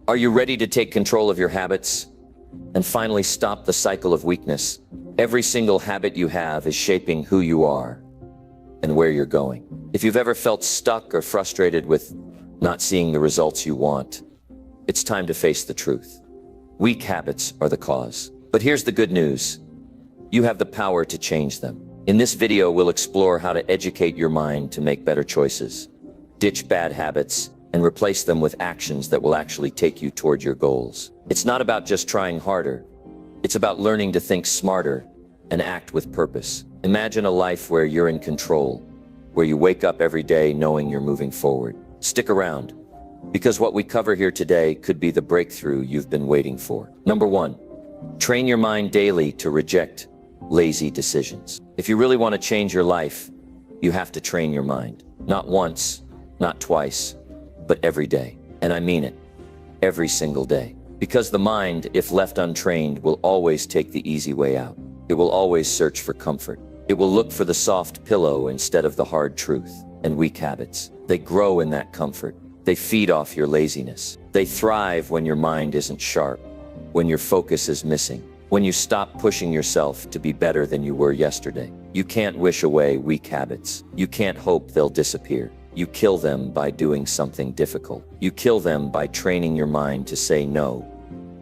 Are you ready to take control of your habits and finally stop the cycle of weakness? Every single habit you have is shaping who you are and where you're going. If you've ever felt stuck or frustrated with not seeing the results you want, it's time to face the truth. Weak habits are the cause. But here's the good news. You have the power to change them. In this video, we'll explore how to educate your mind to make better choices, ditch bad habits, and replace them with actions that will actually take you toward your goals. It's not about just trying harder. It's about learning to think smarter and act with purpose. Imagine a life where you're in control, where you wake up every day knowing you're moving forward. Stick around, because what we cover here today could be the breakthrough you've been waiting for. Number 1, train your mind daily to reject lazy decisions. If you really want to change your life, you have to train your mind. Not once, not twice, but every day. And I mean it, every single day. Because the mind, if left untrained, will always take the easy way out. It will always search for comfort. It will look for the soft pillow instead of the hard truth. And weak habits, they grow in that comfort. They feed off your laziness. They thrive when your mind isn't sharp, when your focus is missing, when you stop pushing yourself to be better than you were yesterday. You can't wish away weak habits. You can't hope they'll disappear. You kill them by doing something difficult. You kill them by training your mind to say no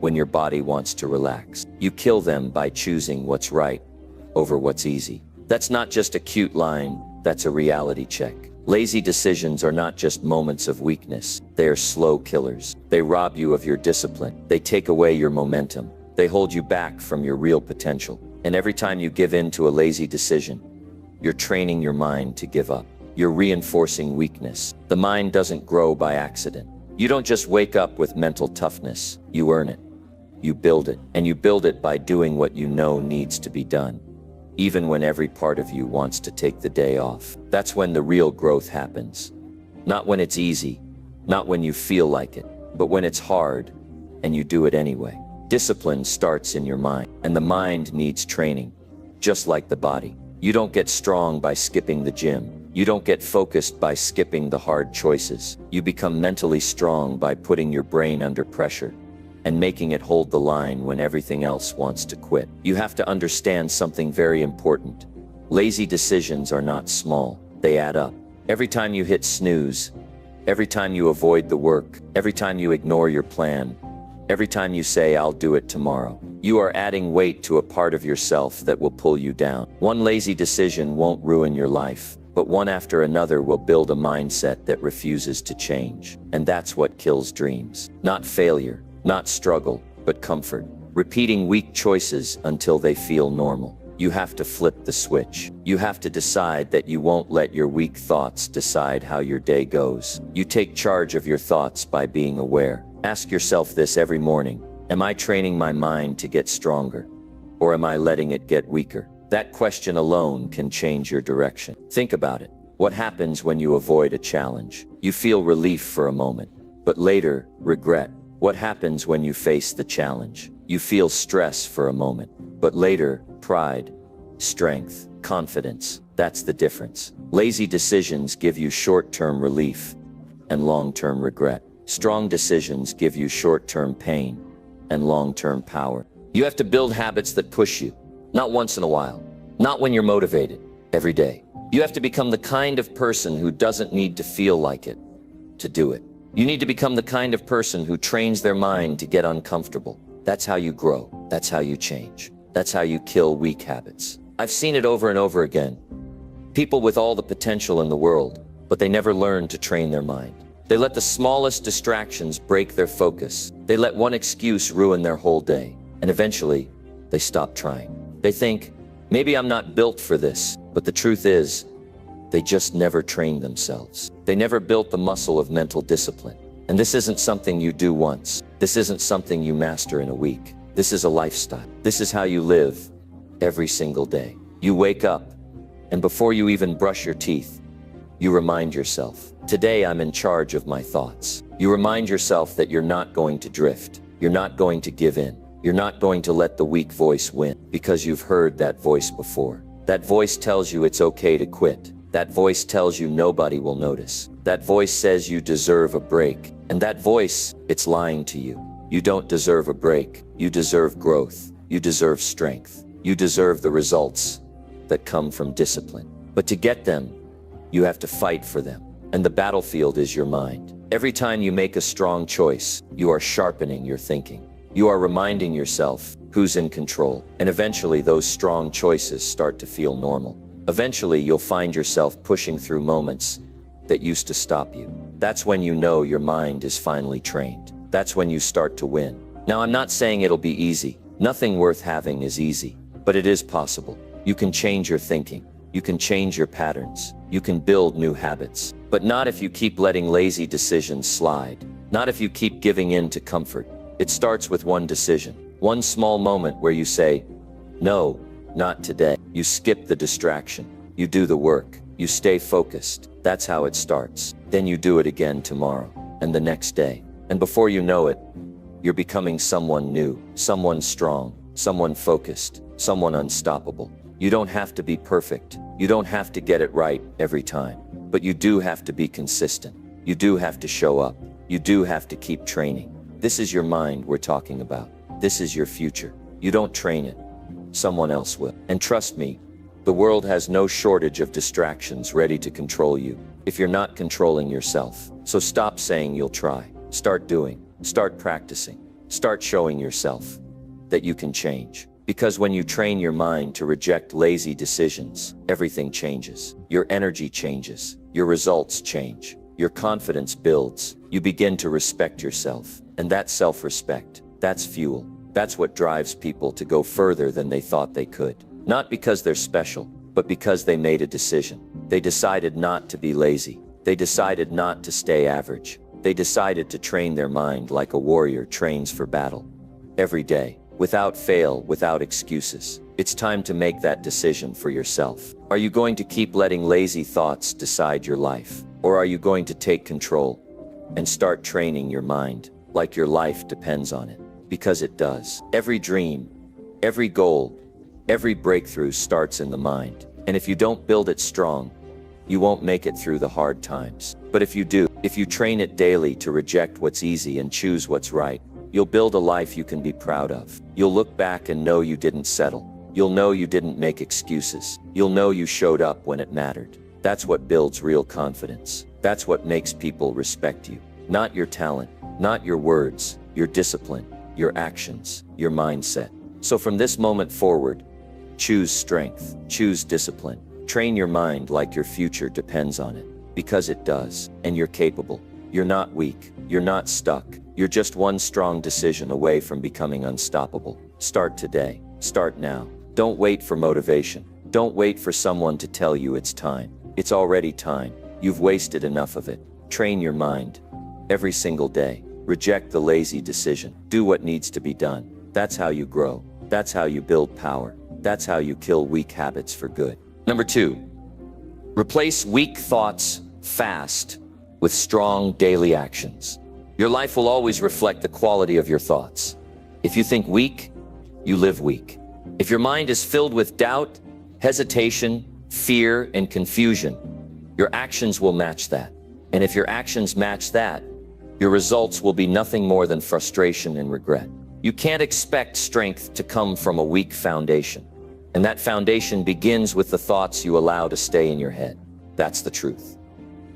when your body wants to relax. You kill them by choosing what's right over what's easy. That's not just a cute line, that's a reality check. Lazy decisions are not just moments of weakness. They are slow killers. They rob you of your discipline. They take away your momentum. They hold you back from your real potential. And every time you give in to a lazy decision, you're training your mind to give up. You're reinforcing weakness. The mind doesn't grow by accident. You don't just wake up with mental toughness. You earn it. You build it. And you build it by doing what you know needs to be done, even when every part of you wants to take the day off. That's when the real growth happens. Not when it's easy, not when you feel like it, but when it's hard and you do it anyway. Discipline starts in your mind, and the mind needs training, just like the body. You don't get strong by skipping the gym. You don't get focused by skipping the hard choices. You become mentally strong by putting your brain under pressure and making it hold the line when everything else wants to quit. You have to understand something very important. Lazy decisions are not small. They add up. Every time you hit snooze, every time you avoid the work, every time you ignore your plan, every time you say, "I'll do it tomorrow," you are adding weight to a part of yourself that will pull you down. One lazy decision won't ruin your life, but one after another will build a mindset that refuses to change. And that's what kills dreams. Not failure, not struggle, but comfort. Repeating weak choices until they feel normal. You have to flip the switch. You have to decide that you won't let your weak thoughts decide how your day goes. You take charge of your thoughts by being aware. Ask yourself this every morning. Am I training my mind to get stronger? Or am I letting it get weaker? That question alone can change your direction. Think about it. What happens when you avoid a challenge? You feel relief for a moment, but later, regret. What happens when you face the challenge? You feel stress for a moment, but later, pride, strength, confidence. That's the difference. Lazy decisions give you short-term relief and long-term regret. Strong decisions give you short-term pain and long-term power. You have to build habits that push you, not once in a while, not when you're motivated, every day. You have to become the kind of person who doesn't need to feel like it to do it. You need to become the kind of person who trains their mind to get uncomfortable. That's how you grow. That's how you change. That's how you kill weak habits. I've seen it over and over again. People with all the potential in the world, but they never learn to train their mind. They let the smallest distractions break their focus. They let one excuse ruin their whole day. And eventually, they stop trying. They think, maybe I'm not built for this. But the truth is, they just never trained themselves. They never built the muscle of mental discipline. And this isn't something you do once. This isn't something you master in a week. This is a lifestyle. This is how you live every single day. You wake up, and before you even brush your teeth, you remind yourself, today I'm in charge of my thoughts. You remind yourself that you're not going to drift. You're not going to give in. You're not going to let the weak voice win, because you've heard that voice before. That voice tells you it's okay to quit. That voice tells you nobody will notice. That voice says you deserve a break. And that voice, it's lying to you. You don't deserve a break. You deserve growth. You deserve strength. You deserve the results that come from discipline. But to get them, you have to fight for them. And the battlefield is your mind. Every time you make a strong choice, you are sharpening your thinking. You are reminding yourself who's in control. And eventually those strong choices start to feel normal. Eventually you'll find yourself pushing through moments that used to stop you. That's when you know your mind is finally trained. That's when you start to win. Now, I'm not saying it'll be easy. Nothing worth having is easy, but it is possible. You can change your thinking. You can change your patterns. You can build new habits. But not if you keep letting lazy decisions slide. Not if you keep giving in to comfort. It starts with one decision. One small moment where you say, no, not today. You skip the distraction. You do the work. You stay focused. That's how it starts. Then you do it again tomorrow and the next day. And before you know it, you're becoming someone new, someone strong, someone focused, someone unstoppable. You don't have to be perfect. You don't have to get it right every time. But you do have to be consistent. You do have to show up. You do have to keep training. This is your mind we're talking about. This is your future. You don't train it. Someone else will. And trust me, the world has no shortage of distractions ready to control you if you're not controlling yourself. So stop saying you'll try. Start doing. Start practicing. Start showing yourself that you can change. Because when you train your mind to reject lazy decisions, everything changes. Your energy changes. Your results change. Your confidence builds. You begin to respect yourself. And that self-respect, that's fuel. That's what drives people to go further than they thought they could. Not because they're special, but because they made a decision. They decided not to be lazy. They decided not to stay average. They decided to train their mind like a warrior trains for battle. Every day, without fail, without excuses. It's time to make that decision for yourself. Are you going to keep letting lazy thoughts decide your life? Or are you going to take control and start training your mind like your life depends on it? Because it does. Every dream, every goal, every breakthrough starts in the mind. And if you don't build it strong, you won't make it through the hard times. But if you do, if you train it daily to reject what's easy and choose what's right, you'll build a life you can be proud of. You'll look back and know you didn't settle. You'll know you didn't make excuses. You'll know you showed up when it mattered. That's what builds real confidence. That's what makes people respect you. Not your talent, not your words, your discipline, your actions, your mindset. So from this moment forward, choose strength, choose discipline. Train your mind like your future depends on it. Because it does. And you're capable. You're not weak. You're not stuck. You're just one strong decision away from becoming unstoppable. Start today. Start now. Don't wait for motivation. Don't wait for someone to tell you it's time. It's already time. You've wasted enough of it. Train your mind. Every single day. Reject the lazy decision. Do what needs to be done. That's how you grow. That's how you build power. That's how you kill weak habits for good. Number 2. Replace weak thoughts fast with strong daily actions. Your life will always reflect the quality of your thoughts. If you think weak, you live weak. If your mind is filled with doubt, hesitation, fear, and confusion, your actions will match that. And if your actions match that, your results will be nothing more than frustration and regret. You can't expect strength to come from a weak foundation. And that foundation begins with the thoughts you allow to stay in your head. That's the truth.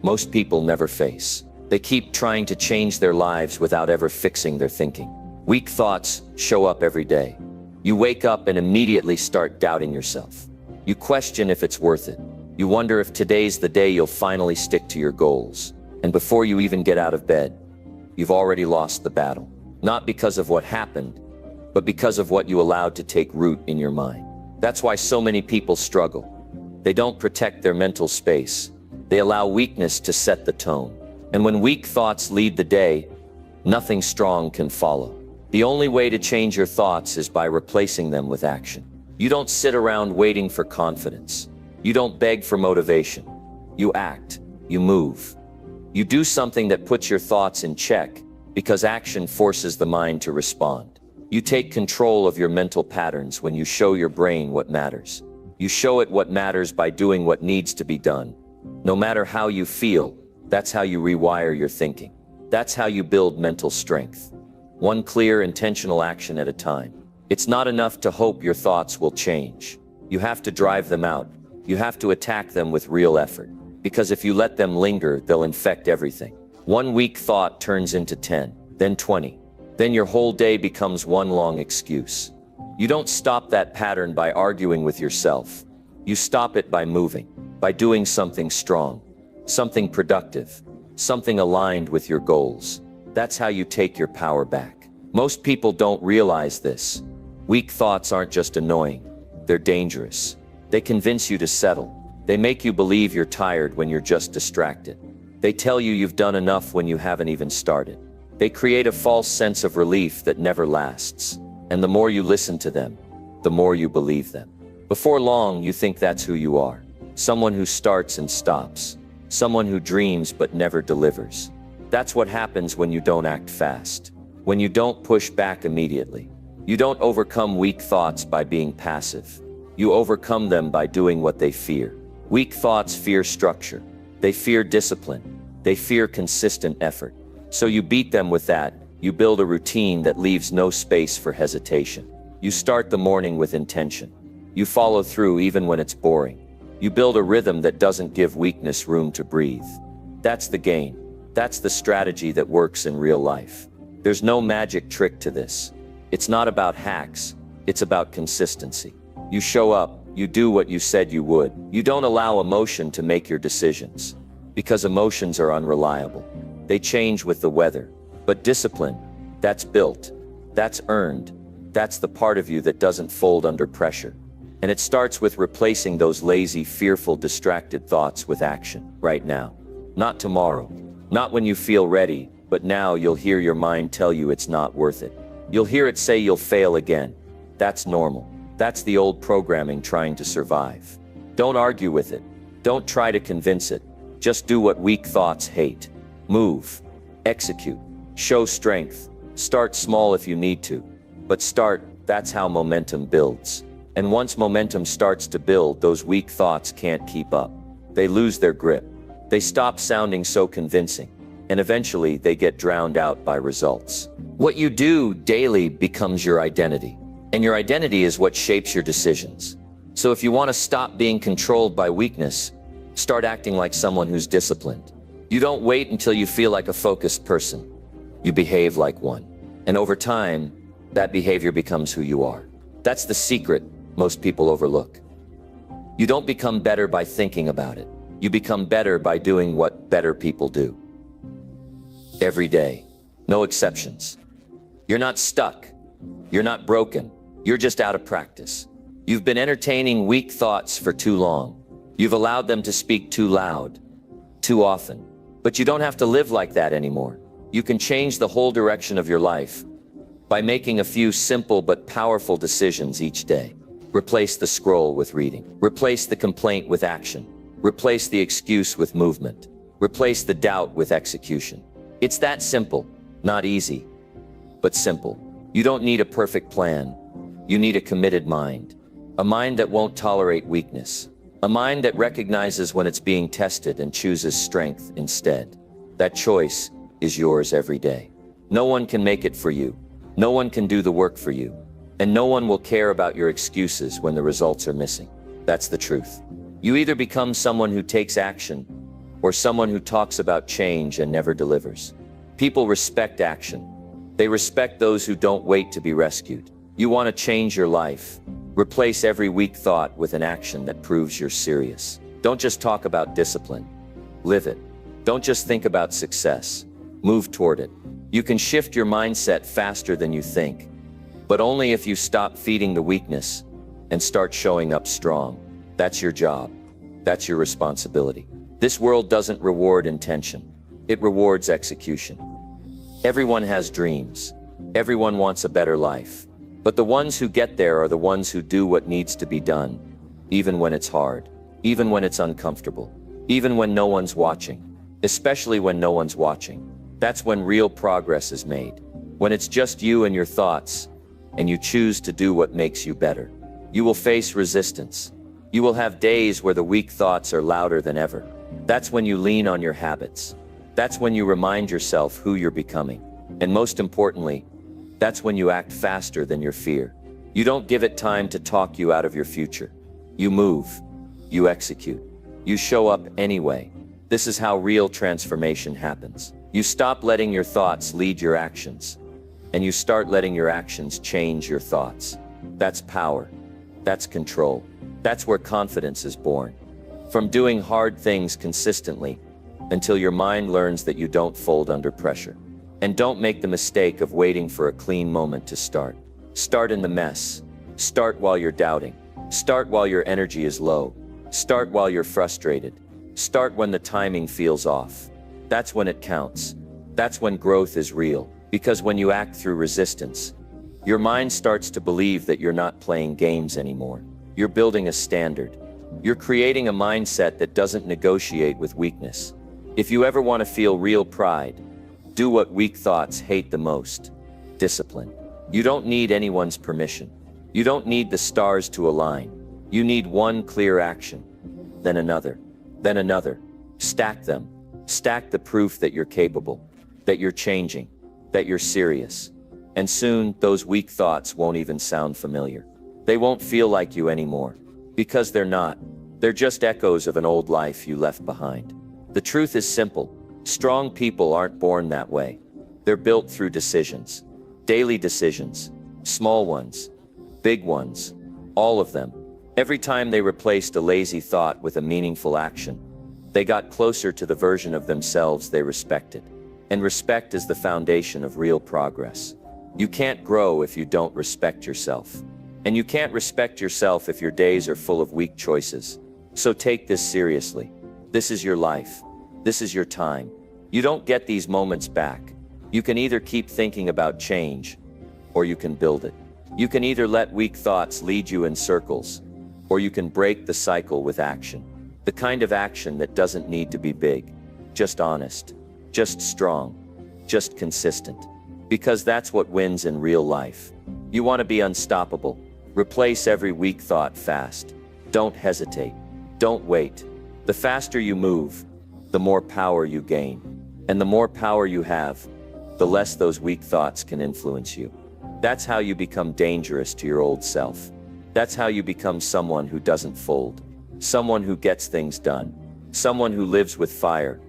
Most people never face. They keep trying to change their lives without ever fixing their thinking. Weak thoughts show up every day. You wake up and immediately start doubting yourself. You question if it's worth it. You wonder if today's the day you'll finally stick to your goals. And before you even get out of bed, you've already lost the battle. Not because of what happened, but because of what you allowed to take root in your mind. That's why so many people struggle. They don't protect their mental space. They allow weakness to set the tone. And when weak thoughts lead the day, nothing strong can follow. The only way to change your thoughts is by replacing them with action. You don't sit around waiting for confidence. You don't beg for motivation. You act. You move. You do something that puts your thoughts in check, because action forces the mind to respond. You take control of your mental patterns when you show your brain what matters. You show it what matters by doing what needs to be done, No matter how you feel, that's how you rewire your thinking. That's how you build mental strength. One clear, intentional action at a time. It's not enough to hope your thoughts will change. You have to drive them out. You have to attack them with real effort. Because if you let them linger, they'll infect everything. One weak thought turns into 10, then 20. Then your whole day becomes one long excuse. You don't stop that pattern by arguing with yourself. You stop it by moving, by doing something strong, something productive, something aligned with your goals. That's how you take your power back. Most people don't realize this. Weak thoughts aren't just annoying, they're dangerous. They convince you to settle. They make you believe you're tired when you're just distracted. They tell you you've done enough when you haven't even started. They create a false sense of relief that never lasts. And the more you listen to them, the more you believe them. Before long, you think that's who you are. Someone who starts and stops. Someone who dreams but never delivers. That's what happens when you don't act fast. When you don't push back immediately. You don't overcome weak thoughts by being passive. You overcome them by doing what they fear. Weak thoughts fear structure. They fear discipline. They fear consistent effort. So you beat them with that. You build a routine that leaves no space for hesitation. You start the morning with intention. You follow through even when it's boring. You build a rhythm that doesn't give weakness room to breathe. That's the game. That's the strategy that works in real life. There's no magic trick to this. It's not about hacks. It's about consistency. You show up. You do what you said you would. You don't allow emotion to make your decisions. Because emotions are unreliable. They change with the weather. But discipline, that's built. That's earned. That's the part of you that doesn't fold under pressure. And it starts with replacing those lazy, fearful, distracted thoughts with action, right now. Not tomorrow. Not when you feel ready, but now you'll hear your mind tell you it's not worth it. You'll hear it say you'll fail again. That's normal. That's the old programming trying to survive. Don't argue with it. Don't try to convince it. Just do what weak thoughts hate. Move. Execute. Show strength. Start small if you need to. But start, that's how momentum builds. And once momentum starts to build, those weak thoughts can't keep up. They lose their grip. They stop sounding so convincing. And eventually they get drowned out by results. What you do daily becomes your identity. And your identity is what shapes your decisions. So if you want to stop being controlled by weakness, start acting like someone who's disciplined. You don't wait until you feel like a focused person. You behave like one. And over time, that behavior becomes who you are. That's the secret most people overlook. You don't become better by thinking about it. You become better by doing what better people do. Every day. No exceptions. You're not stuck. You're not broken. You're just out of practice. You've been entertaining weak thoughts for too long. You've allowed them to speak too loud, too often. But you don't have to live like that anymore. You can change the whole direction of your life by making a few simple but powerful decisions each day. Replace the scroll with reading. Replace the complaint with action. Replace the excuse with movement. Replace the doubt with execution. It's that simple, not easy, but simple. You don't need a perfect plan. You need a committed mind. A mind that won't tolerate weakness. A mind that recognizes when it's being tested and chooses strength instead. That choice is yours every day. No one can make it for you. No one can do the work for you. And no one will care about your excuses when the results are missing. That's the truth. You either become someone who takes action or someone who talks about change and never delivers. People respect action. They respect those who don't wait to be rescued. You want to change your life. Replace every weak thought with an action that proves you're serious. Don't just talk about discipline. Live it. Don't just think about success. Move toward it. You can shift your mindset faster than you think, but only if you stop feeding the weakness and start showing up strong. That's your job. That's your responsibility. This world doesn't reward intention. It rewards execution. Everyone has dreams. Everyone wants a better life. But the ones who get there are the ones who do what needs to be done, even when it's hard, even when it's uncomfortable, even when no one's watching, especially when no one's watching. That's when real progress is made. When it's just you and your thoughts, and you choose to do what makes you better. You will face resistance. You will have days where the weak thoughts are louder than ever. That's when you lean on your habits. That's when you remind yourself who you're becoming. And most importantly, that's when you act faster than your fear. You don't give it time to talk you out of your future. You move. You execute. You show up anyway. This is how real transformation happens. You stop letting your thoughts lead your actions, and you start letting your actions change your thoughts. That's power. That's control. That's where confidence is born. From doing hard things consistently until your mind learns that you don't fold under pressure. And don't make the mistake of waiting for a clean moment to start. Start in the mess. Start while you're doubting. Start while your energy is low. Start while you're frustrated. Start when the timing feels off. That's when it counts. That's when growth is real. Because when you act through resistance, your mind starts to believe that you're not playing games anymore. You're building a standard. You're creating a mindset that doesn't negotiate with weakness. If you ever want to feel real pride, do what weak thoughts hate the most. Discipline. You don't need anyone's permission. You don't need the stars to align. You need one clear action, then another, then another. Stack them. Stack the proof that you're capable, that you're changing, that you're serious. And soon, those weak thoughts won't even sound familiar. They won't feel like you anymore. Because they're not. They're just echoes of an old life you left behind. The truth is simple. Strong people aren't born that way. They're built through decisions. Daily decisions. Small ones. Big ones. All of them. Every time they replaced a lazy thought with a meaningful action, they got closer to the version of themselves they respected. And respect is the foundation of real progress. You can't grow if you don't respect yourself. And you can't respect yourself if your days are full of weak choices. So take this seriously. This is your life. This is your time. You don't get these moments back. You can either keep thinking about change, or you can build it. You can either let weak thoughts lead you in circles, or you can break the cycle with action. The kind of action that doesn't need to be big, just honest, just strong, just consistent. Because that's what wins in real life. You want to be unstoppable. Replace every weak thought fast. Don't hesitate. Don't wait. The faster you move, the more power you gain. And the more power you have, the less those weak thoughts can influence you. That's how you become dangerous to your old self. That's how you become someone who doesn't fold. Someone who gets things done. Someone who lives with fire,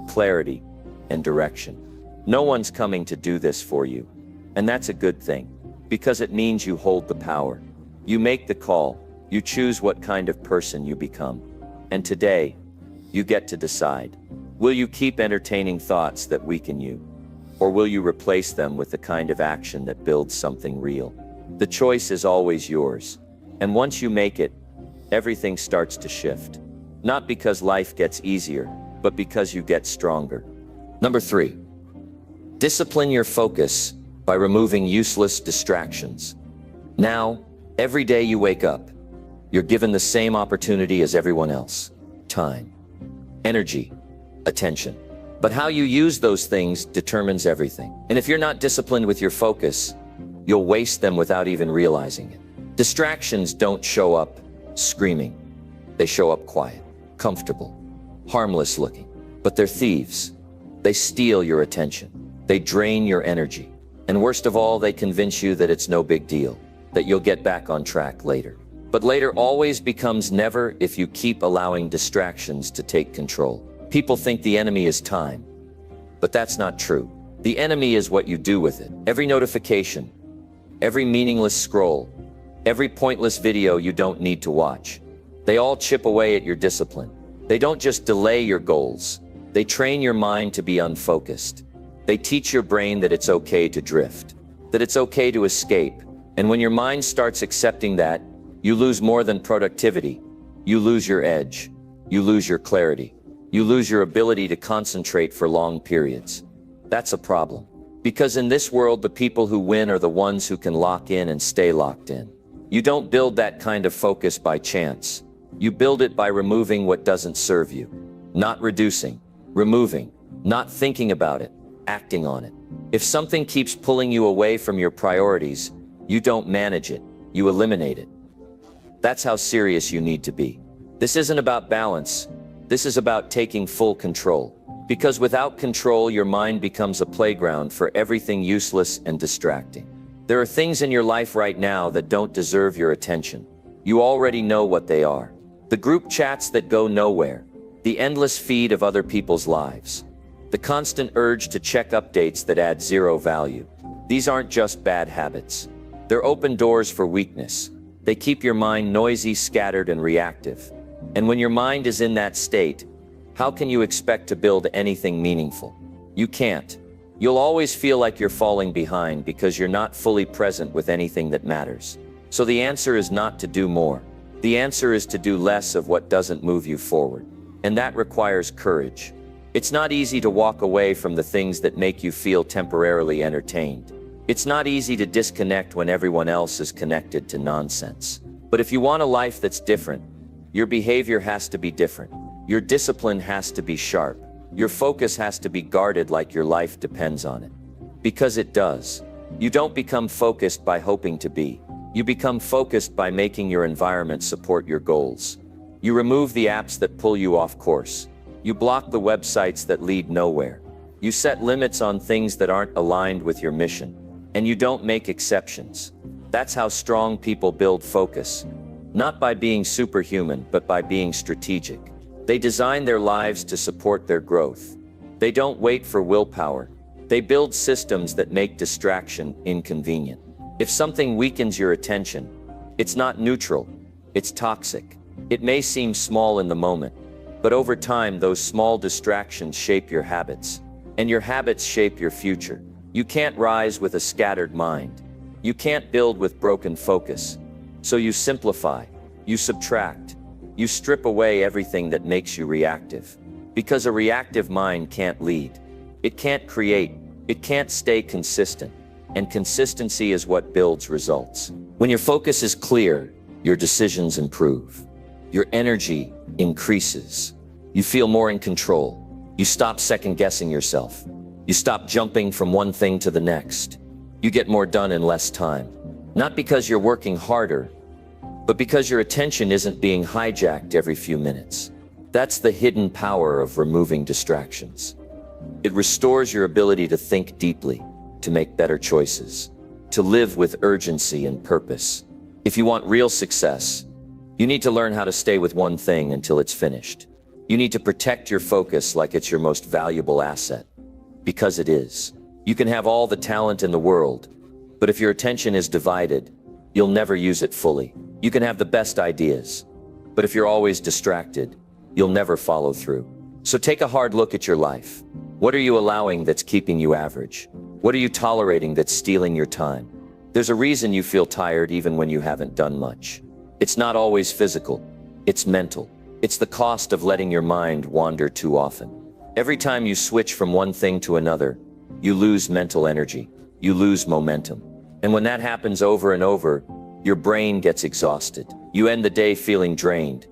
clarity, and direction. No one's coming to do this for you. And that's a good thing, because it means you hold the power. You make the call. You choose what kind of person you become. And today, you get to decide. Will you keep entertaining thoughts that weaken you? Or will you replace them with the kind of action that builds something real? The choice is always yours. And once you make it, everything starts to shift. Not because life gets easier, but because you get stronger. Number 3, discipline your focus by removing useless distractions. Now, every day you wake up, you're given the same opportunity as everyone else. Time, energy, attention. But how you use those things determines everything. And if you're not disciplined with your focus, you'll waste them without even realizing it. Distractions don't show up screaming. They show up quiet, comfortable, harmless looking. But they're thieves. They steal your attention. They drain your energy. And worst of all, they convince you that it's no big deal, that you'll get back on track later. But later always becomes never if you keep allowing distractions to take control. People think the enemy is time, but that's not true. The enemy is what you do with it. Every notification, every meaningless scroll, every pointless video you don't need to watch. They all chip away at your discipline. They don't just delay your goals. They train your mind to be unfocused. They teach your brain that it's okay to drift, that it's okay to escape. And when your mind starts accepting that, you lose more than productivity. You lose your edge. You lose your clarity. You lose your ability to concentrate for long periods. That's a problem. Because in this world, the people who win are the ones who can lock in and stay locked in. You don't build that kind of focus by chance. You build it by removing what doesn't serve you. Not reducing, removing, not thinking about it, acting on it. If something keeps pulling you away from your priorities, you don't manage it, you eliminate it. That's how serious you need to be. This isn't about balance. This is about taking full control. Because without control, your mind becomes a playground for everything useless and distracting. There are things in your life right now that don't deserve your attention. You already know what they are. The group chats that go nowhere. The endless feed of other people's lives. The constant urge to check updates that add zero value. These aren't just bad habits. They're open doors for weakness. They keep your mind noisy, scattered, and reactive. And when your mind is in that state, how can you expect to build anything meaningful? You can't. You'll always feel like you're falling behind because you're not fully present with anything that matters. So the answer is not to do more. The answer is to do less of what doesn't move you forward. And that requires courage. It's not easy to walk away from the things that make you feel temporarily entertained. It's not easy to disconnect when everyone else is connected to nonsense. But if you want a life that's different, your behavior has to be different. Your discipline has to be sharp. Your focus has to be guarded like your life depends on it. Because it does. You don't become focused by hoping to be. You become focused by making your environment support your goals. You remove the apps that pull you off course. You block the websites that lead nowhere. You set limits on things that aren't aligned with your mission. And you don't make exceptions. That's how strong people build focus. Not by being superhuman, but by being strategic. They design their lives to support their growth. They don't wait for willpower. They build systems that make distraction inconvenient. If something weakens your attention, it's not neutral, it's toxic. It may seem small in the moment, but over time those small distractions shape your habits. And your habits shape your future. You can't rise with a scattered mind. You can't build with broken focus. So you simplify, you subtract, you strip away everything that makes you reactive. Because a reactive mind can't lead. It can't create. It can't stay consistent. And consistency is what builds results. When your focus is clear, your decisions improve. Your energy increases. You feel more in control. You stop second-guessing yourself. You stop jumping from one thing to the next. You get more done in less time. Not because you're working harder, but because your attention isn't being hijacked every few minutes. That's the hidden power of removing distractions. It restores your ability to think deeply, to make better choices, to live with urgency and purpose. If you want real success, you need to learn how to stay with one thing until it's finished. You need to protect your focus like it's your most valuable asset. Because it is. You can have all the talent in the world, but if your attention is divided, you'll never use it fully. You can have the best ideas, but if you're always distracted, you'll never follow through. So take a hard look at your life. What are you allowing that's keeping you average? What are you tolerating that's stealing your time? There's a reason you feel tired even when you haven't done much. It's not always physical, it's mental. It's the cost of letting your mind wander too often. Every time you switch from one thing to another, you lose mental energy, you lose momentum. And when that happens over and over, your brain gets exhausted. You end the day feeling drained.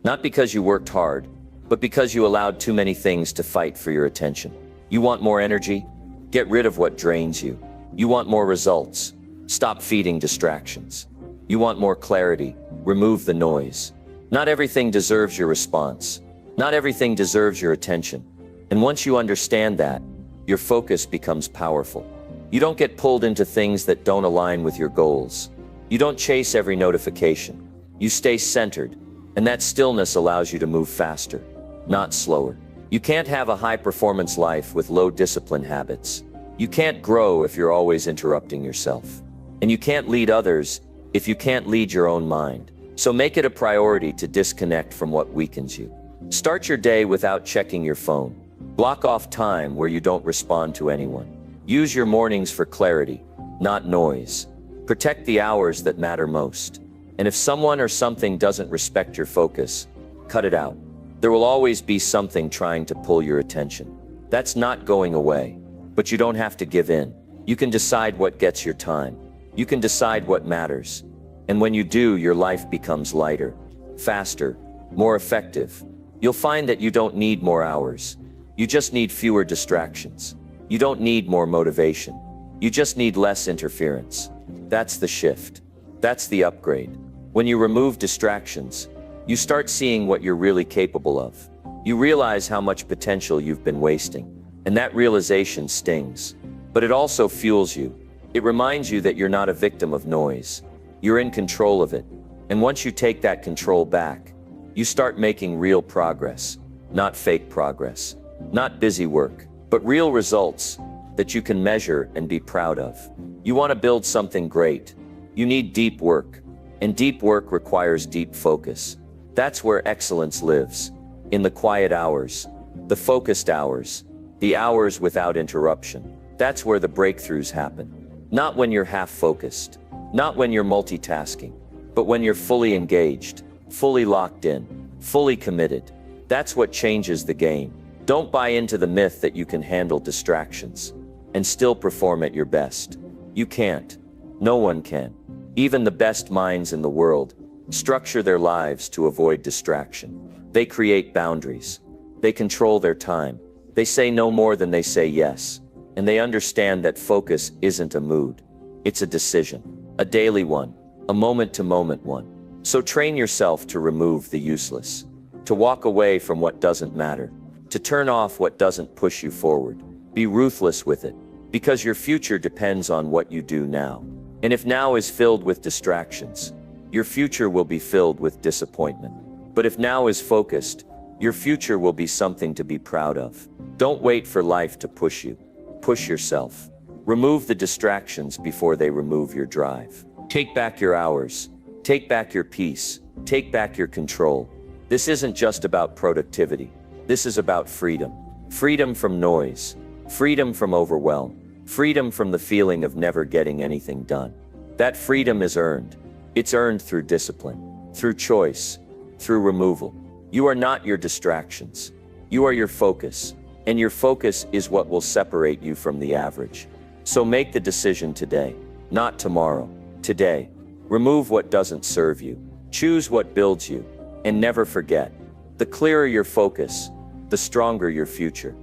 Not because you worked hard, but because you allowed too many things to fight for your attention. You want more energy? Get rid of what drains you. You want more results? Stop feeding distractions. You want more clarity? Remove the noise. Not everything deserves your response. Not everything deserves your attention. And once you understand that, your focus becomes powerful. You don't get pulled into things that don't align with your goals. You don't chase every notification. You stay centered, and that stillness allows you to move faster, not slower. You can't have a high-performance life with low discipline habits. You can't grow if you're always interrupting yourself. And you can't lead others if you can't lead your own mind. So make it a priority to disconnect from what weakens you. Start your day without checking your phone. Block off time where you don't respond to anyone. Use your mornings for clarity, not noise. Protect the hours that matter most. And if someone or something doesn't respect your focus, cut it out. There will always be something trying to pull your attention. That's not going away, but you don't have to give in. You can decide what gets your time. You can decide what matters. And when you do, your life becomes lighter, faster, more effective. You'll find that you don't need more hours. You just need fewer distractions. You don't need more motivation. You just need less interference. That's the shift. That's the upgrade. When you remove distractions, you start seeing what you're really capable of. You realize how much potential you've been wasting. And that realization stings. But it also fuels you. It reminds you that you're not a victim of noise. You're in control of it. And once you take that control back, you start making real progress. Not fake progress. Not busy work, but real results that you can measure and be proud of. You want to build something great. You need deep work. And deep work requires deep focus. That's where excellence lives. In the quiet hours, the focused hours, the hours without interruption. That's where the breakthroughs happen. Not when you're half focused, not when you're multitasking, but when you're fully engaged, fully locked in, fully committed. That's what changes the game. Don't buy into the myth that you can handle distractions and still perform at your best. You can't. No one can. Even the best minds in the world structure their lives to avoid distraction. They create boundaries. They control their time. They say no more than they say yes. And they understand that focus isn't a mood. It's a decision. A daily one. A moment-to-moment one. So train yourself to remove the useless. To walk away from what doesn't matter. To turn off what doesn't push you forward. Be ruthless with it. Because your future depends on what you do now. And if now is filled with distractions, your future will be filled with disappointment. But if now is focused, your future will be something to be proud of. Don't wait for life to push you. Push yourself. Remove the distractions before they remove your drive. Take back your hours. Take back your peace. Take back your control. This isn't just about productivity. This is about freedom. Freedom from noise. Freedom from overwhelm. Freedom from the feeling of never getting anything done. That freedom is earned. It's earned through discipline, through choice, through removal. You are not your distractions. You are your focus. And your focus is what will separate you from the average. So make the decision today, not tomorrow. Today. Remove what doesn't serve you. Choose what builds you. And never forget, the clearer your focus, the stronger your future.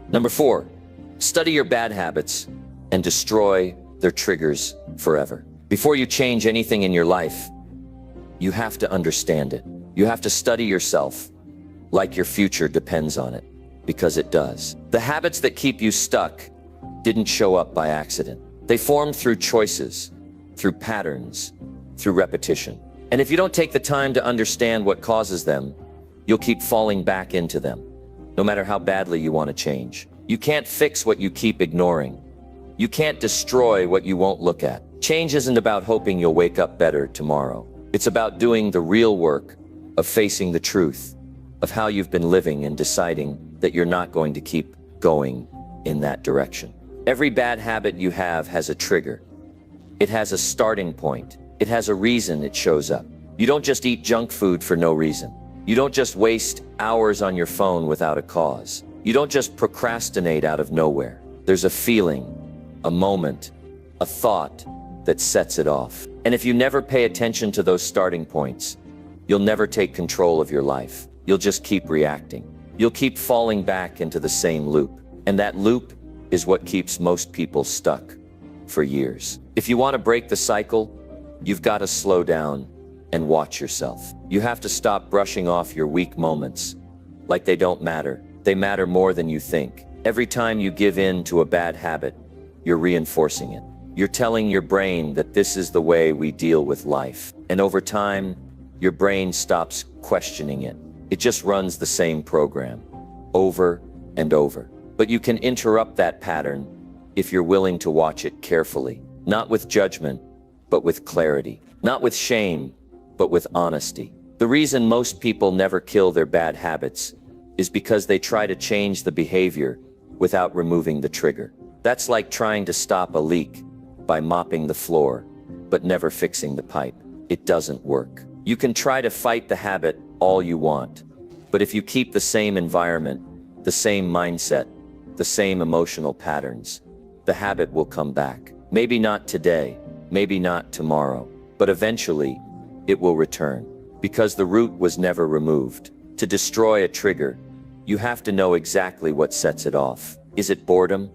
Number 4, study your bad habits and destroy their triggers forever. Before you change anything in your life, you have to understand it. You have to study yourself like your future depends on it, because it does. The habits that keep you stuck didn't show up by accident. They formed through choices, through patterns, through repetition. And if you don't take the time to understand what causes them, you'll keep falling back into them, no matter how badly you want to change. You can't fix what you keep ignoring. You can't destroy what you won't look at. Change isn't about hoping you'll wake up better tomorrow. It's about doing the real work of facing the truth of how you've been living and deciding that you're not going to keep going in that direction. Every bad habit you have has a trigger. It has a starting point. It has a reason it shows up. You don't just eat junk food for no reason. You don't just waste hours on your phone without a cause. You don't just procrastinate out of nowhere. There's a feeling, a moment, a thought that sets it off. And if you never pay attention to those starting points, you'll never take control of your life. You'll just keep reacting. You'll keep falling back into the same loop. And that loop is what keeps most people stuck for years. If you want to break the cycle, you've got to slow down and watch yourself. You have to stop brushing off your weak moments like they don't matter. They matter more than you think. Every time you give in to a bad habit, you're reinforcing it. You're telling your brain that this is the way we deal with life. And over time, your brain stops questioning it. It just runs the same program over and over. But you can interrupt that pattern if you're willing to watch it carefully, not with judgment, but with clarity, not with shame, but with honesty. The reason most people never kill their bad habits is because they try to change the behavior without removing the trigger. That's like trying to stop a leak by mopping the floor, but never fixing the pipe. It doesn't work. You can try to fight the habit all you want, but if you keep the same environment, the same mindset, the same emotional patterns, the habit will come back. Maybe not today, maybe not tomorrow, but eventually it will return, because the root was never removed. To destroy a trigger, you have to know exactly what sets it off. Is it boredom?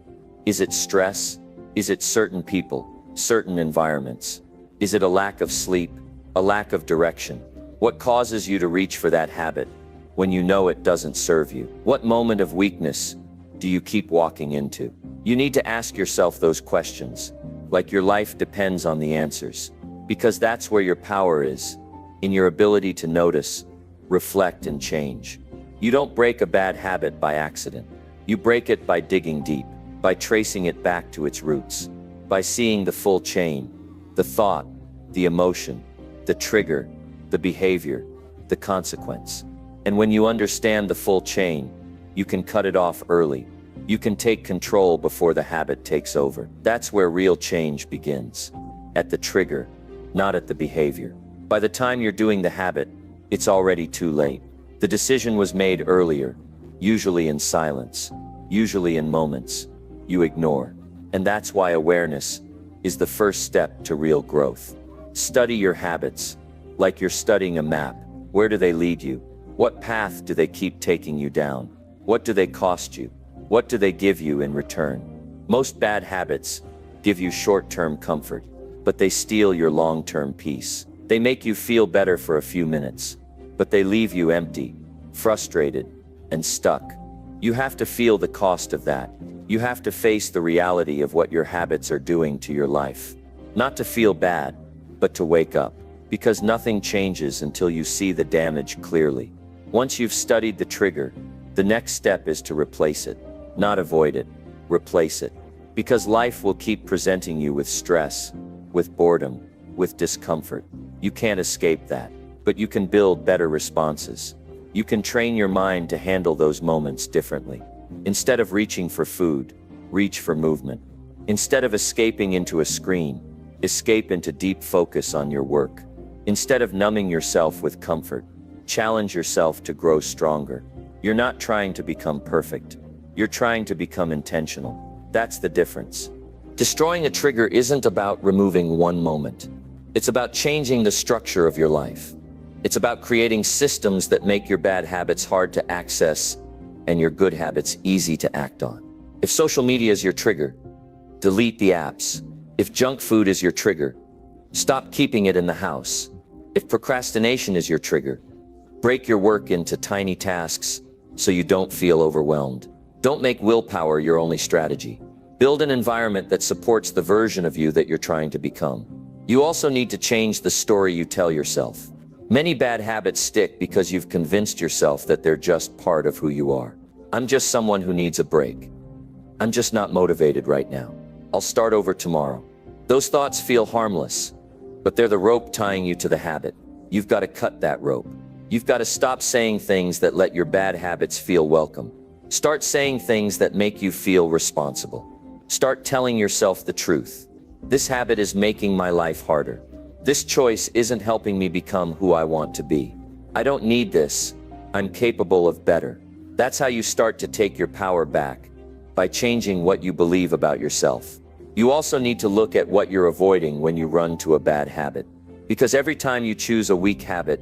Is it stress? Is it certain people, certain environments? Is it a lack of sleep, a lack of direction? What causes you to reach for that habit when you know it doesn't serve you? What moment of weakness do you keep walking into? You need to ask yourself those questions, like your life depends on the answers, because that's where your power is, in your ability to notice, reflect, and change. You don't break a bad habit by accident. You break it by digging deep, by tracing it back to its roots, by seeing the full chain, the thought, the emotion, the trigger, the behavior, the consequence. And when you understand the full chain, you can cut it off early. You can take control before the habit takes over. That's where real change begins. At the trigger, not at the behavior. By the time you're doing the habit, it's already too late. The decision was made earlier, usually in silence, usually in moments you ignore. And that's why awareness is the first step to real growth. Study your habits, like you're studying a map. Where do they lead you? What path do they keep taking you down? What do they cost you? What do they give you in return? Most bad habits give you short-term comfort, but they steal your long-term peace. They make you feel better for a few minutes, but they leave you empty, frustrated, and stuck. You have to feel the cost of that. You have to face the reality of what your habits are doing to your life. Not to feel bad, but to wake up. Because nothing changes until you see the damage clearly. Once you've studied the trigger, the next step is to replace it. Not avoid it, replace it. Because life will keep presenting you with stress, with boredom, with discomfort. You can't escape that, but you can build better responses. You can train your mind to handle those moments differently. Instead of reaching for food, reach for movement. Instead of escaping into a screen, escape into deep focus on your work. Instead of numbing yourself with comfort, challenge yourself to grow stronger. You're not trying to become perfect. You're trying to become intentional. That's the difference. Destroying a trigger isn't about removing one moment. It's about changing the structure of your life. It's about creating systems that make your bad habits hard to access and your good habits easy to act on. If social media is your trigger, delete the apps. If junk food is your trigger, stop keeping it in the house. If procrastination is your trigger, break your work into tiny tasks so you don't feel overwhelmed. Don't make willpower your only strategy. Build an environment that supports the version of you that you're trying to become. You also need to change the story you tell yourself. Many bad habits stick because you've convinced yourself that they're just part of who you are. I'm just someone who needs a break. I'm just not motivated right now. I'll start over tomorrow. Those thoughts feel harmless, but they're the rope tying you to the habit. You've got to cut that rope. You've got to stop saying things that let your bad habits feel welcome. Start saying things that make you feel responsible. Start telling yourself the truth. This habit is making my life harder. This choice isn't helping me become who I want to be. I don't need this. I'm capable of better. That's how you start to take your power back, by changing what you believe about yourself. You also need to look at what you're avoiding when you run to a bad habit. Because every time you choose a weak habit,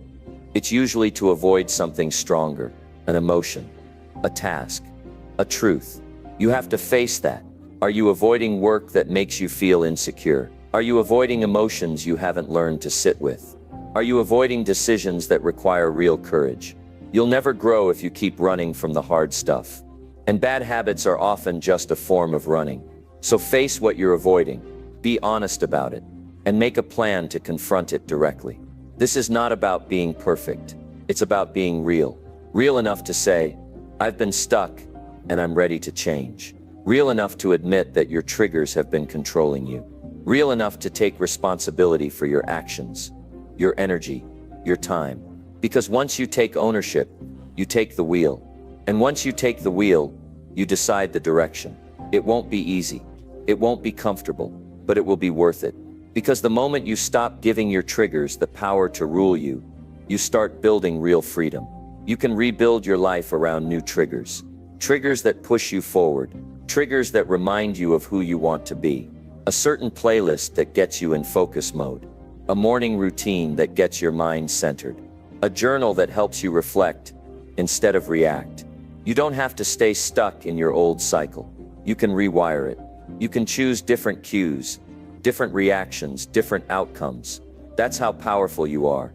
it's usually to avoid something stronger, an emotion, a task, a truth. You have to face that. Are you avoiding work that makes you feel insecure? Are you avoiding emotions you haven't learned to sit with? Are you avoiding decisions that require real courage? You'll never grow if you keep running from the hard stuff. And bad habits are often just a form of running. So face what you're avoiding, be honest about it, and make a plan to confront it directly. This is not about being perfect. It's about being real. Real enough to say, I've been stuck and I'm ready to change. Real enough to admit that your triggers have been controlling you. Real enough to take responsibility for your actions, your energy, your time. Because once you take ownership, you take the wheel. And once you take the wheel, you decide the direction. It won't be easy. It won't be comfortable, but it will be worth it. Because the moment you stop giving your triggers the power to rule you, you start building real freedom. You can rebuild your life around new triggers. Triggers that push you forward. Triggers that remind you of who you want to be. A certain playlist that gets you in focus mode. A morning routine that gets your mind centered. A journal that helps you reflect instead of react. You don't have to stay stuck in your old cycle. You can rewire it. You can choose different cues, different reactions, different outcomes. That's how powerful you are.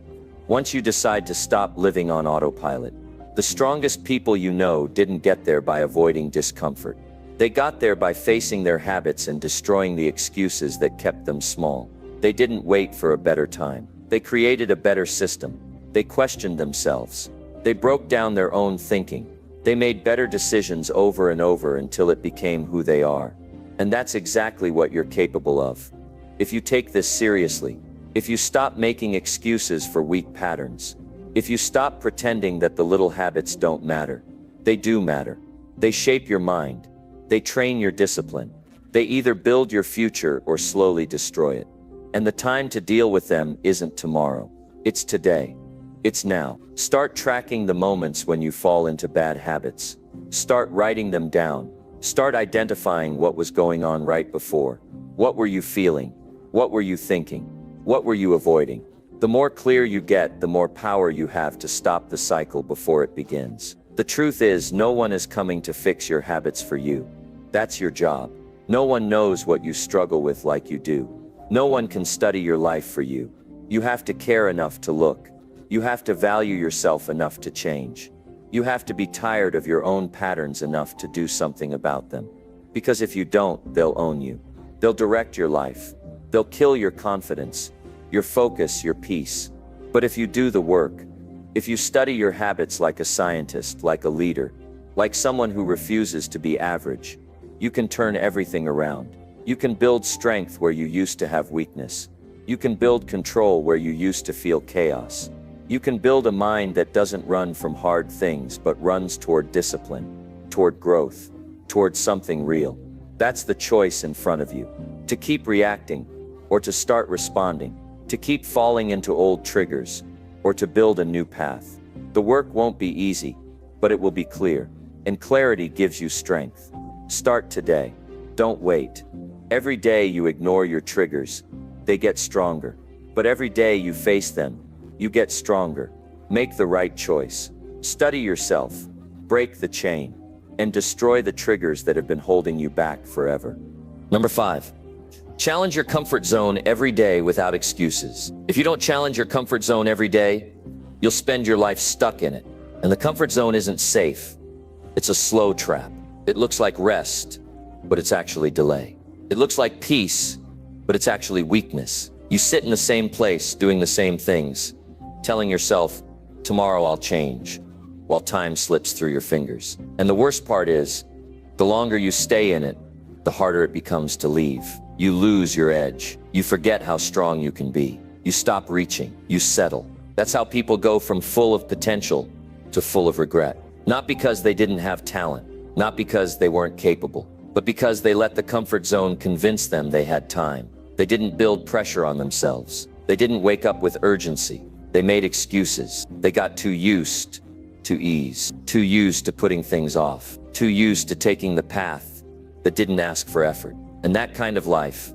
Once you decide to stop living on autopilot, The strongest people you know didn't get there by avoiding discomfort. They got there by facing their habits and destroying the excuses that kept them small. They didn't wait for a better time. They created a better system. They questioned themselves. They broke down their own thinking. They made better decisions over and over until it became who they are. And that's exactly what you're capable of. If you take this seriously, if you stop making excuses for weak patterns, if you stop pretending that the little habits don't matter, they do matter. They shape your mind. They train your discipline. They either build your future or slowly destroy it. And the time to deal with them isn't tomorrow. It's today. It's now. Start tracking the moments when you fall into bad habits. Start writing them down. Start identifying what was going on right before. What were you feeling? What were you thinking? What were you avoiding? The more clear you get, the more power you have to stop the cycle before it begins. The truth is, no one is coming to fix your habits for you. That's your job. No one knows what you struggle with like you do. No one can study your life for you. You have to care enough to look. You have to value yourself enough to change. You have to be tired of your own patterns enough to do something about them. Because if you don't, they'll own you. They'll direct your life. They'll kill your confidence, your focus, your peace. But if you do the work, if you study your habits like a scientist, like a leader, like someone who refuses to be average, you can turn everything around. You can build strength where you used to have weakness. You can build control where you used to feel chaos. You can build a mind that doesn't run from hard things but runs toward discipline, toward growth, toward something real. That's the choice in front of you. To keep reacting, or to start responding. To keep falling into old triggers, or to build a new path. The work won't be easy, but it will be clear. And clarity gives you strength. Start today. Don't wait. Every day you ignore your triggers, they get stronger. But every day you face them, you get stronger. Make the right choice. Study yourself. Break the chain. And destroy the triggers that have been holding you back forever. Number 5. Challenge your comfort zone every day without excuses. If you don't challenge your comfort zone every day, you'll spend your life stuck in it. And the comfort zone isn't safe. It's a slow trap. It looks like rest, but it's actually delay. It looks like peace, but it's actually weakness. You sit in the same place, doing the same things, telling yourself, tomorrow I'll change, while time slips through your fingers. And the worst part is, the longer you stay in it, the harder it becomes to leave. You lose your edge. You forget how strong you can be. You stop reaching. You settle. That's how people go from full of potential to full of regret. Not because they didn't have talent, not because they weren't capable, but because they let the comfort zone convince them they had time. They didn't build pressure on themselves. They didn't wake up with urgency. They made excuses. They got too used to ease, too used to putting things off, too used to taking the path that didn't ask for effort. And that kind of life,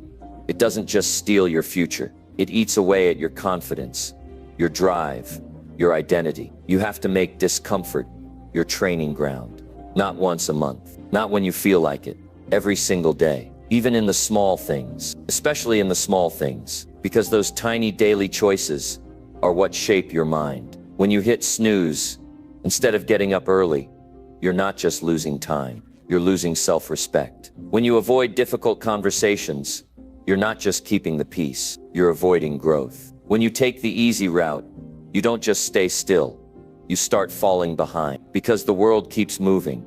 it doesn't just steal your future. It eats away at your confidence, your drive, your identity. You have to make discomfort your training ground. Not once a month, not when you feel like it, every single day. Even in the small things, especially in the small things, because those tiny daily choices are what shape your mind. When you hit snooze, instead of getting up early, you're not just losing time, you're losing self-respect. When you avoid difficult conversations, you're not just keeping the peace, you're avoiding growth. When you take the easy route, you don't just stay still, you start falling behind, because the world keeps moving,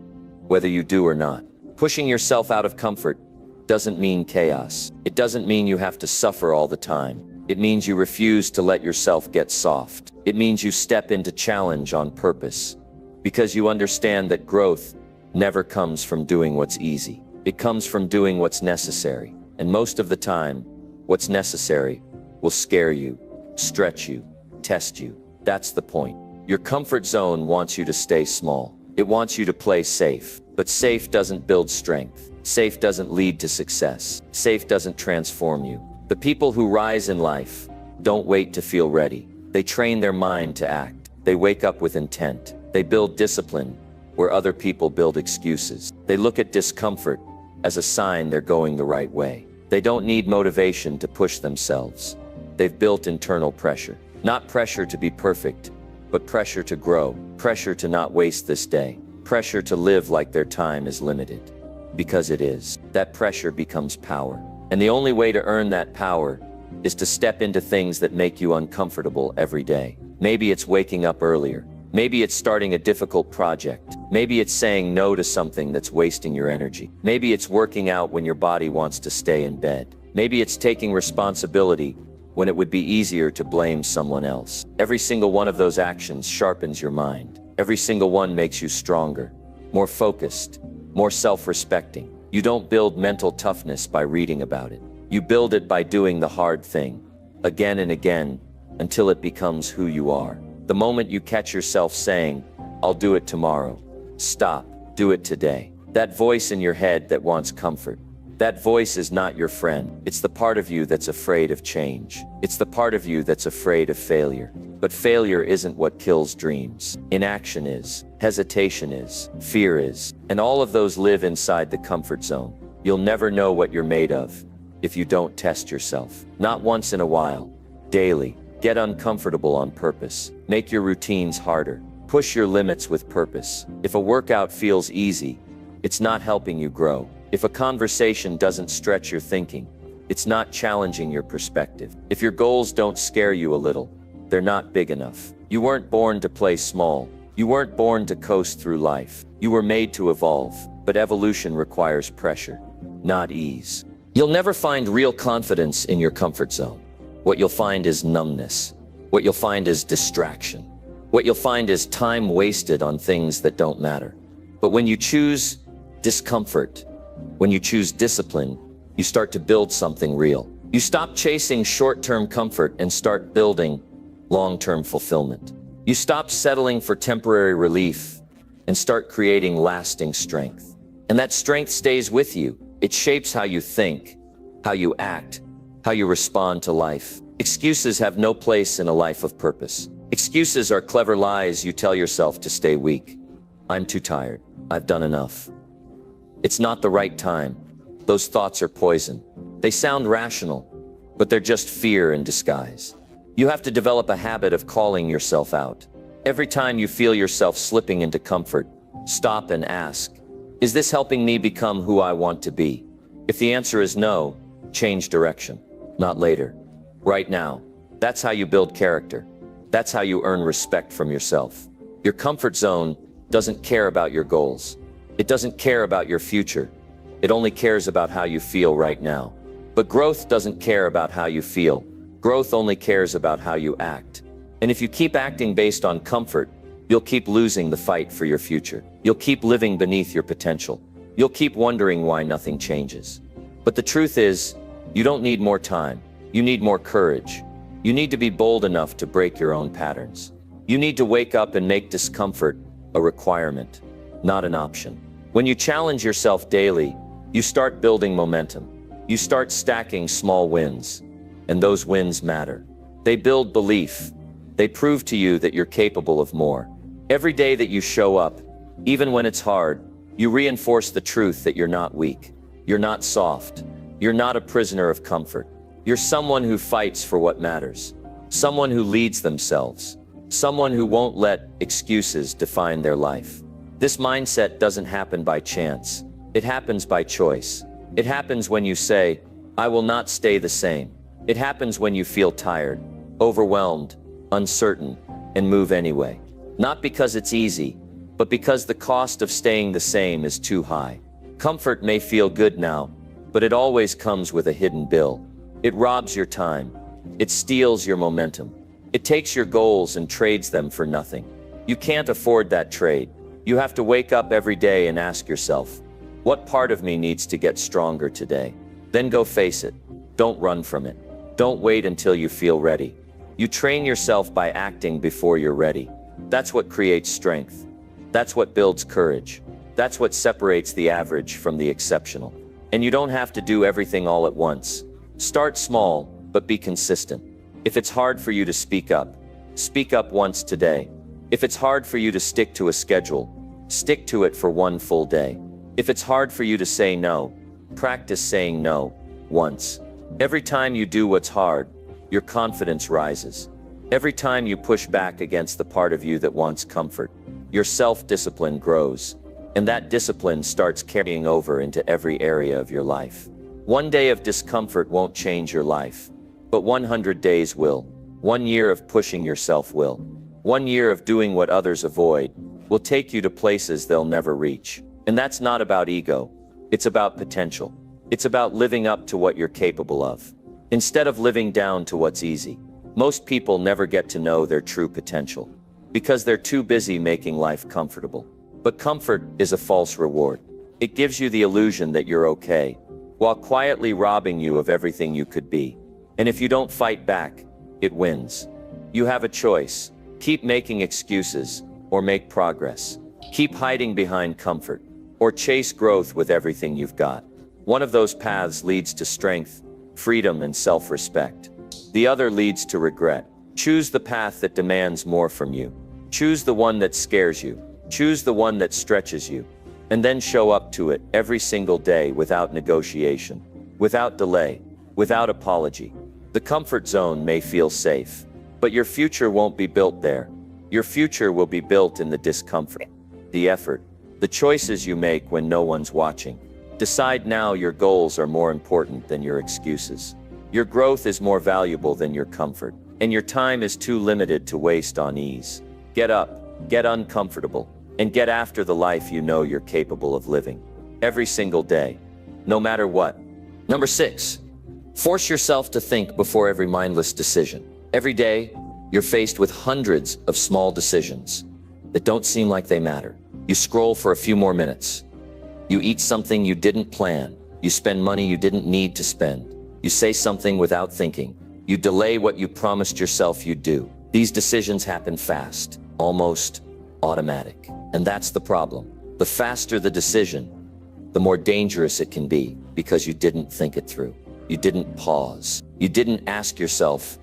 whether you do or not. Pushing yourself out of comfort doesn't mean chaos. It doesn't mean you have to suffer all the time. It means you refuse to let yourself get soft. It means you step into challenge on purpose, because you understand that growth never comes from doing what's easy. It comes from doing what's necessary. And most of the time, what's necessary will scare you, stretch you, test you. That's the point. Your comfort zone wants you to stay small. It wants you to play safe. But safe doesn't build strength. Safe doesn't lead to success. Safe doesn't transform you. The people who rise in life don't wait to feel ready. They train their mind to act. They wake up with intent. They build discipline where other people build excuses. They look at discomfort as a sign they're going the right way. They don't need motivation to push themselves. They've built internal pressure. Not pressure to be perfect, but pressure to grow. Pressure to not waste this day. Pressure to live like their time is limited. Because it is. That pressure becomes power. And the only way to earn that power is to step into things that make you uncomfortable every day. Maybe it's waking up earlier. Maybe it's starting a difficult project. Maybe it's saying no to something that's wasting your energy. Maybe it's working out when your body wants to stay in bed. Maybe it's taking responsibility when it would be easier to blame someone else. Every single one of those actions sharpens your mind. Every single one makes you stronger, more focused, more self-respecting. You don't build mental toughness by reading about it. You build it by doing the hard thing, again and again, until it becomes who you are. The moment you catch yourself saying, "I'll do it tomorrow," stop, do it today. That voice in your head that wants comfort, that voice is not your friend. It's the part of you that's afraid of change. It's the part of you that's afraid of failure. But failure isn't what kills dreams. Inaction is, hesitation is, fear is, and all of those live inside the comfort zone. You'll never know what you're made of if you don't test yourself. Not once in a while, daily. Get uncomfortable on purpose. Make your routines harder. Push your limits with purpose. If a workout feels easy, it's not helping you grow. If a conversation doesn't stretch your thinking, it's not challenging your perspective. If your goals don't scare you a little, they're not big enough. You weren't born to play small. You weren't born to coast through life. You were made to evolve, but evolution requires pressure, not ease. You'll never find real confidence in your comfort zone. What you'll find is numbness. What you'll find is distraction. What you'll find is time wasted on things that don't matter. But when you choose discomfort, when you choose discipline, you start to build something real. You stop chasing short-term comfort and start building long-term fulfillment. You stop settling for temporary relief and start creating lasting strength. And that strength stays with you. It shapes how you think, how you act, how you respond to life. Excuses have no place in a life of purpose. Excuses are clever lies you tell yourself to stay weak. I'm too tired. I've done enough. It's not the right time. Those thoughts are poison. They sound rational, but they're just fear in disguise. You have to develop a habit of calling yourself out. Every time you feel yourself slipping into comfort, stop and ask, is this helping me become who I want to be? If the answer is no, change direction. Not later. Right now. That's how you build character. That's how you earn respect from yourself. Your comfort zone doesn't care about your goals. It doesn't care about your future. It only cares about how you feel right now. But growth doesn't care about how you feel. Growth only cares about how you act. And if you keep acting based on comfort, you'll keep losing the fight for your future. You'll keep living beneath your potential. You'll keep wondering why nothing changes. But the truth is, you don't need more time. You need more courage. You need to be bold enough to break your own patterns. You need to wake up and make discomfort a requirement, not an option. When you challenge yourself daily, you start building momentum. You start stacking small wins, and those wins matter. They build belief. They prove to you that you're capable of more. Every day that you show up, even when it's hard, you reinforce the truth that you're not weak. You're not soft. You're not a prisoner of comfort. You're someone who fights for what matters. Someone who leads themselves. Someone who won't let excuses define their life. This mindset doesn't happen by chance. It happens by choice. It happens when you say, I will not stay the same. It happens when you feel tired, overwhelmed, uncertain, and move anyway. Not because it's easy, but because the cost of staying the same is too high. Comfort may feel good now, but it always comes with a hidden bill. It robs your time. It steals your momentum. It takes your goals and trades them for nothing. You can't afford that trade. You have to wake up every day and ask yourself, what part of me needs to get stronger today? Then go face it. Don't run from it. Don't wait until you feel ready. You train yourself by acting before you're ready. That's what creates strength. That's what builds courage. That's what separates the average from the exceptional. And you don't have to do everything all at once. Start small, but be consistent. If it's hard for you to speak up once today. If it's hard for you to stick to a schedule, stick to it for one full day. If it's hard for you to say no, practice saying no once. Every time you do what's hard, your confidence rises. Every time you push back against the part of you that wants comfort, your self-discipline grows, and that discipline starts carrying over into every area of your life. One day of discomfort won't change your life, but 100 days will. 1 year of pushing yourself will. 1 year of doing what others avoid will take you to places they'll never reach. And that's not about ego. It's about potential. It's about living up to what you're capable of, instead of living down to what's easy. Most people never get to know their true potential because they're too busy making life comfortable. But comfort is a false reward. It gives you the illusion that you're okay, while quietly robbing you of everything you could be. And if you don't fight back, it wins. You have a choice. Keep making excuses or make progress. Keep hiding behind comfort or chase growth with everything you've got. One of those paths leads to strength, freedom, and self-respect. The other leads to regret. Choose the path that demands more from you. Choose the one that scares you. Choose the one that stretches you. And then show up to it every single day without negotiation, without delay, without apology. The comfort zone may feel safe, but your future won't be built there. Your future will be built in the discomfort, the effort, the choices you make when no one's watching. Decide now your goals are more important than your excuses. Your growth is more valuable than your comfort, and your time is too limited to waste on ease. Get up, get uncomfortable, and get after the life you know you're capable of living. Every single day, no matter what. Number 6, force yourself to think before every mindless decision. Every day, you're faced with hundreds of small decisions that don't seem like they matter. You scroll for a few more minutes. You eat something you didn't plan. You spend money you didn't need to spend. You say something without thinking. You delay what you promised yourself you'd do. These decisions happen fast, almost automatic. And that's the problem. The faster the decision, the more dangerous it can be because you didn't think it through. You didn't pause. You didn't ask yourself,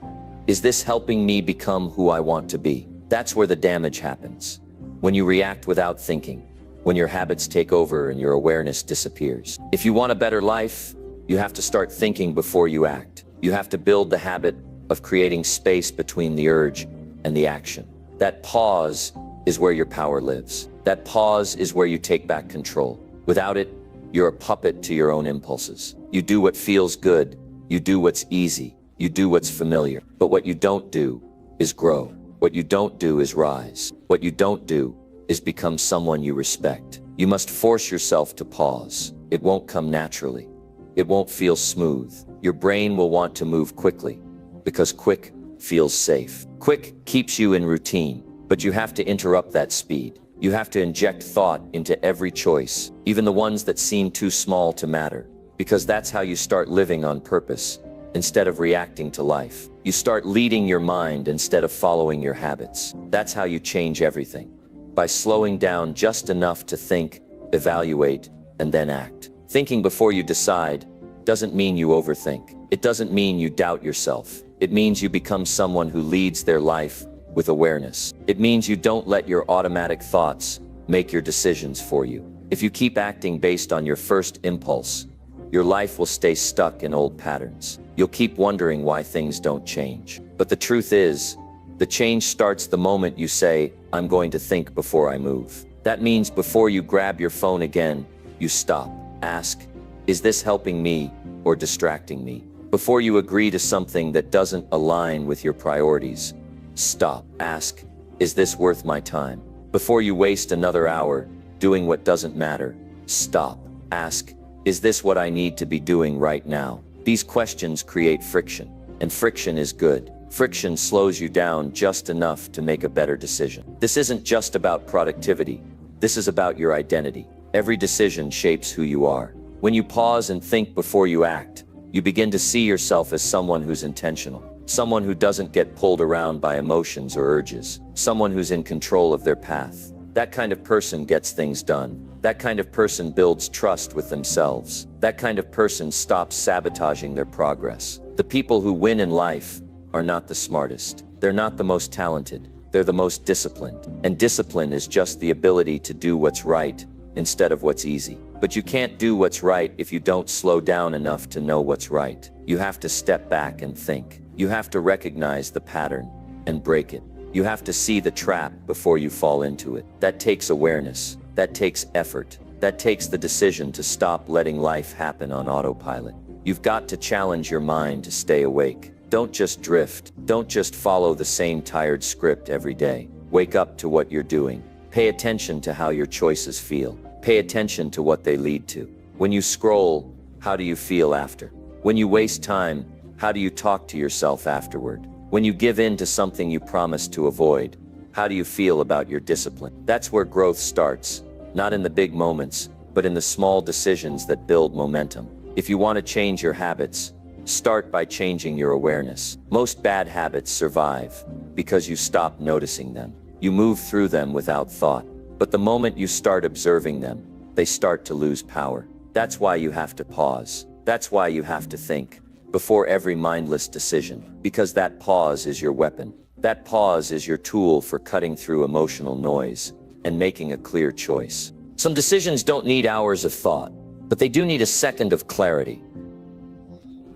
is this helping me become who I want to be? That's where the damage happens. When you react without thinking, when your habits take over and your awareness disappears. If you want a better life, you have to start thinking before you act. You have to build the habit of creating space between the urge and the action. That pause is where your power lives. That pause is where you take back control. Without it, you're a puppet to your own impulses. You do what feels good. You do what's easy. You do what's familiar. But what you don't do is grow. What you don't do is rise. What you don't do is become someone you respect. You must force yourself to pause. It won't come naturally. It won't feel smooth. Your brain will want to move quickly because quick feels safe. Quick keeps you in routine, but you have to interrupt that speed. You have to inject thought into every choice, even the ones that seem too small to matter, because that's how you start living on purpose instead of reacting to life. You start leading your mind instead of following your habits. That's how you change everything, by slowing down just enough to think, evaluate, and then act. Thinking before you decide doesn't mean you overthink. It doesn't mean you doubt yourself. It means you become someone who leads their life with awareness. It means you don't let your automatic thoughts make your decisions for you. If you keep acting based on your first impulse, your life will stay stuck in old patterns. You'll keep wondering why things don't change. But the truth is, the change starts the moment you say, I'm going to think before I move. That means before you grab your phone again, you stop. Ask, is this helping me or distracting me? Before you agree to something that doesn't align with your priorities, stop. Ask, is this worth my time? Before you waste another hour doing what doesn't matter, stop. Ask, is this what I need to be doing right now? These questions create friction, and friction is good. Friction slows you down just enough to make a better decision. This isn't just about productivity. This is about your identity. Every decision shapes who you are. When you pause and think before you act, you begin to see yourself as someone who's intentional, someone who doesn't get pulled around by emotions or urges, someone who's in control of their path. That kind of person gets things done. That kind of person builds trust with themselves. That kind of person stops sabotaging their progress. The people who win in life are not the smartest. They're not the most talented. They're the most disciplined. And discipline is just the ability to do what's right instead of what's easy. But you can't do what's right if you don't slow down enough to know what's right. You have to step back and think. You have to recognize the pattern and break it. You have to see the trap before you fall into it. That takes awareness. That takes effort. That takes the decision to stop letting life happen on autopilot. You've got to challenge your mind to stay awake. Don't just drift. Don't just follow the same tired script every day. Wake up to what you're doing. Pay attention to how your choices feel. Pay attention to what they lead to. When you scroll, how do you feel after? When you waste time, how do you talk to yourself afterward? When you give in to something you promised to avoid, how do you feel about your discipline? That's where growth starts, not in the big moments, but in the small decisions that build momentum. If you want to change your habits, start by changing your awareness. Most bad habits survive because you stop noticing them. You move through them without thought. But the moment you start observing them, they start to lose power. That's why you have to pause. That's why you have to think before every mindless decision, because that pause is your weapon. That pause is your tool for cutting through emotional noise and making a clear choice. Some decisions don't need hours of thought, but they do need a second of clarity.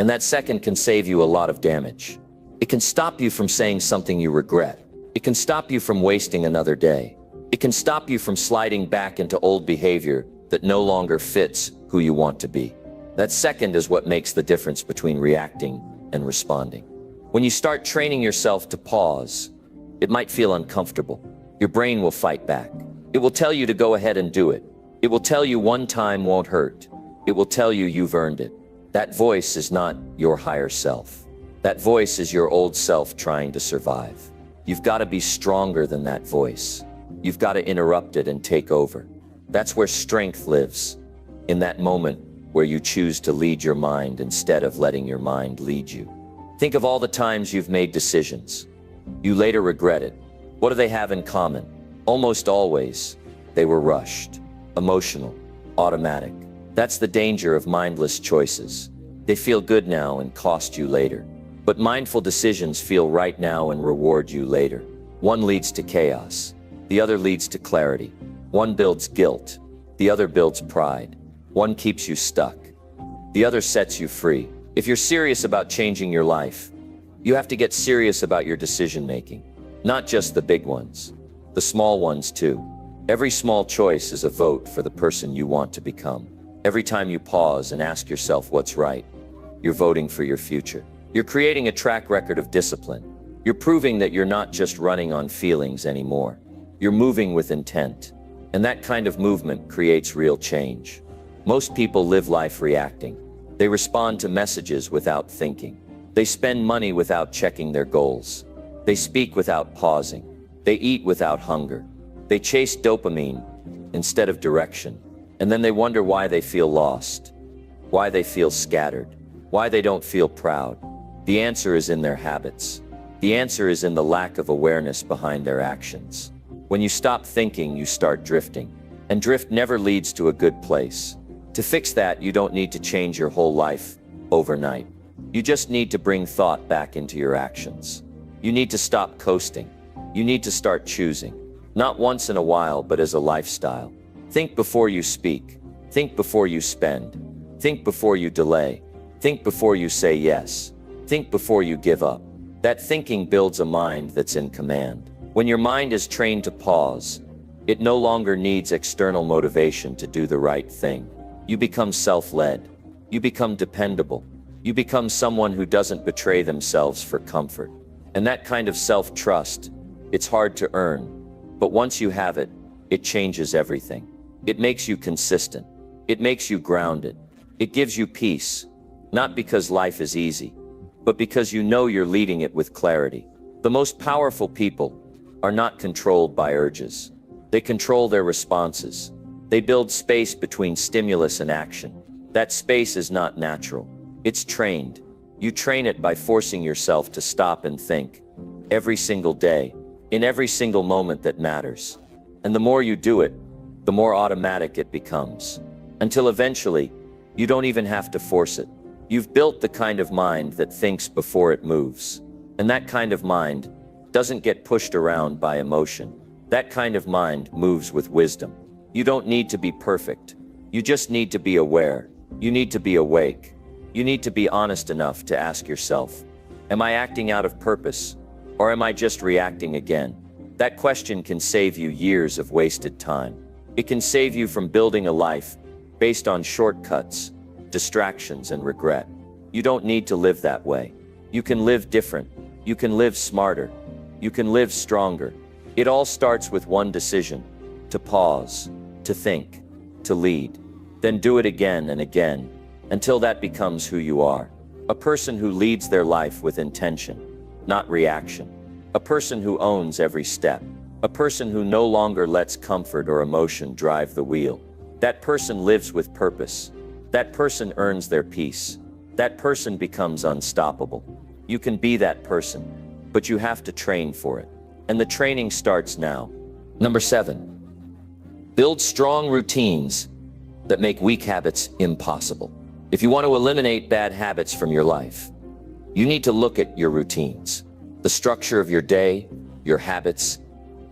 And that second can save you a lot of damage. It can stop you from saying something you regret. It can stop you from wasting another day. It can stop you from sliding back into old behavior that no longer fits who you want to be. That second is what makes the difference between reacting and responding. When you start training yourself to pause, it might feel uncomfortable. Your brain will fight back. It will tell you to go ahead and do it. It will tell you one time won't hurt. It will tell you you've earned it. That voice is not your higher self. That voice is your old self trying to survive. You've got to be stronger than that voice. You've got to interrupt it and take over. That's where strength lives, in that moment where you choose to lead your mind instead of letting your mind lead you. Think of all the times you've made decisions. You later regret it. What do they have in common? Almost always, they were rushed, emotional, automatic. That's the danger of mindless choices. They feel good now and cost you later. But mindful decisions feel right now and reward you later. One leads to chaos. The other leads to clarity. One builds guilt. The other builds pride. One keeps you stuck. The other sets you free. If you're serious about changing your life, you have to get serious about your decision-making. Not just the big ones, the small ones too. Every small choice is a vote for the person you want to become. Every time you pause and ask yourself what's right, you're voting for your future. You're creating a track record of discipline. You're proving that you're not just running on feelings anymore. You're moving with intent. And that kind of movement creates real change. Most people live life reacting. They respond to messages without thinking. They spend money without checking their goals. They speak without pausing. They eat without hunger. They chase dopamine instead of direction. And then they wonder why they feel lost, why they feel scattered, why they don't feel proud. The answer is in their habits. The answer is in the lack of awareness behind their actions. When you stop thinking, you start drifting. And drift never leads to a good place. To fix that, you don't need to change your whole life overnight. You just need to bring thought back into your actions. You need to stop coasting. You need to start choosing. Not once in a while, but as a lifestyle. Think before you speak. Think before you spend. Think before you delay. Think before you say yes. Think before you give up. That thinking builds a mind that's in command. When your mind is trained to pause, it no longer needs external motivation to do the right thing. You become self-led. You become dependable. You become someone who doesn't betray themselves for comfort. And that kind of self-trust, it's hard to earn. But once you have it, it changes everything. It makes you consistent. It makes you grounded. It gives you peace, not because life is easy, but because you know you're leading it with clarity. The most powerful people are not controlled by urges. They control their responses. They build space between stimulus and action. That space is not natural. It's trained. You train it by forcing yourself to stop and think every single day, in every single moment that matters. And the more you do it, the more automatic it becomes. Until eventually, you don't even have to force it. You've built the kind of mind that thinks before it moves. And that kind of mind doesn't get pushed around by emotion. That kind of mind moves with wisdom. You don't need to be perfect. You just need to be aware. You need to be awake. You need to be honest enough to ask yourself, am I acting out of purpose? Or am I just reacting again? That question can save you years of wasted time. It can save you from building a life based on shortcuts, distractions, and regret. You don't need to live that way. You can live different. You can live smarter. You can live stronger. It all starts with one decision: to pause, to think, to lead. Then do it again and again, until that becomes who you are. A person who leads their life with intention, not reaction. A person who owns every step. A person who no longer lets comfort or emotion drive the wheel. That person lives with purpose. That person earns their peace. That person becomes unstoppable. You can be that person, but you have to train for it. And the training starts now. Number 7, build strong routines that make weak habits impossible. If you want to eliminate bad habits from your life, you need to look at your routines. The structure of your day, your habits,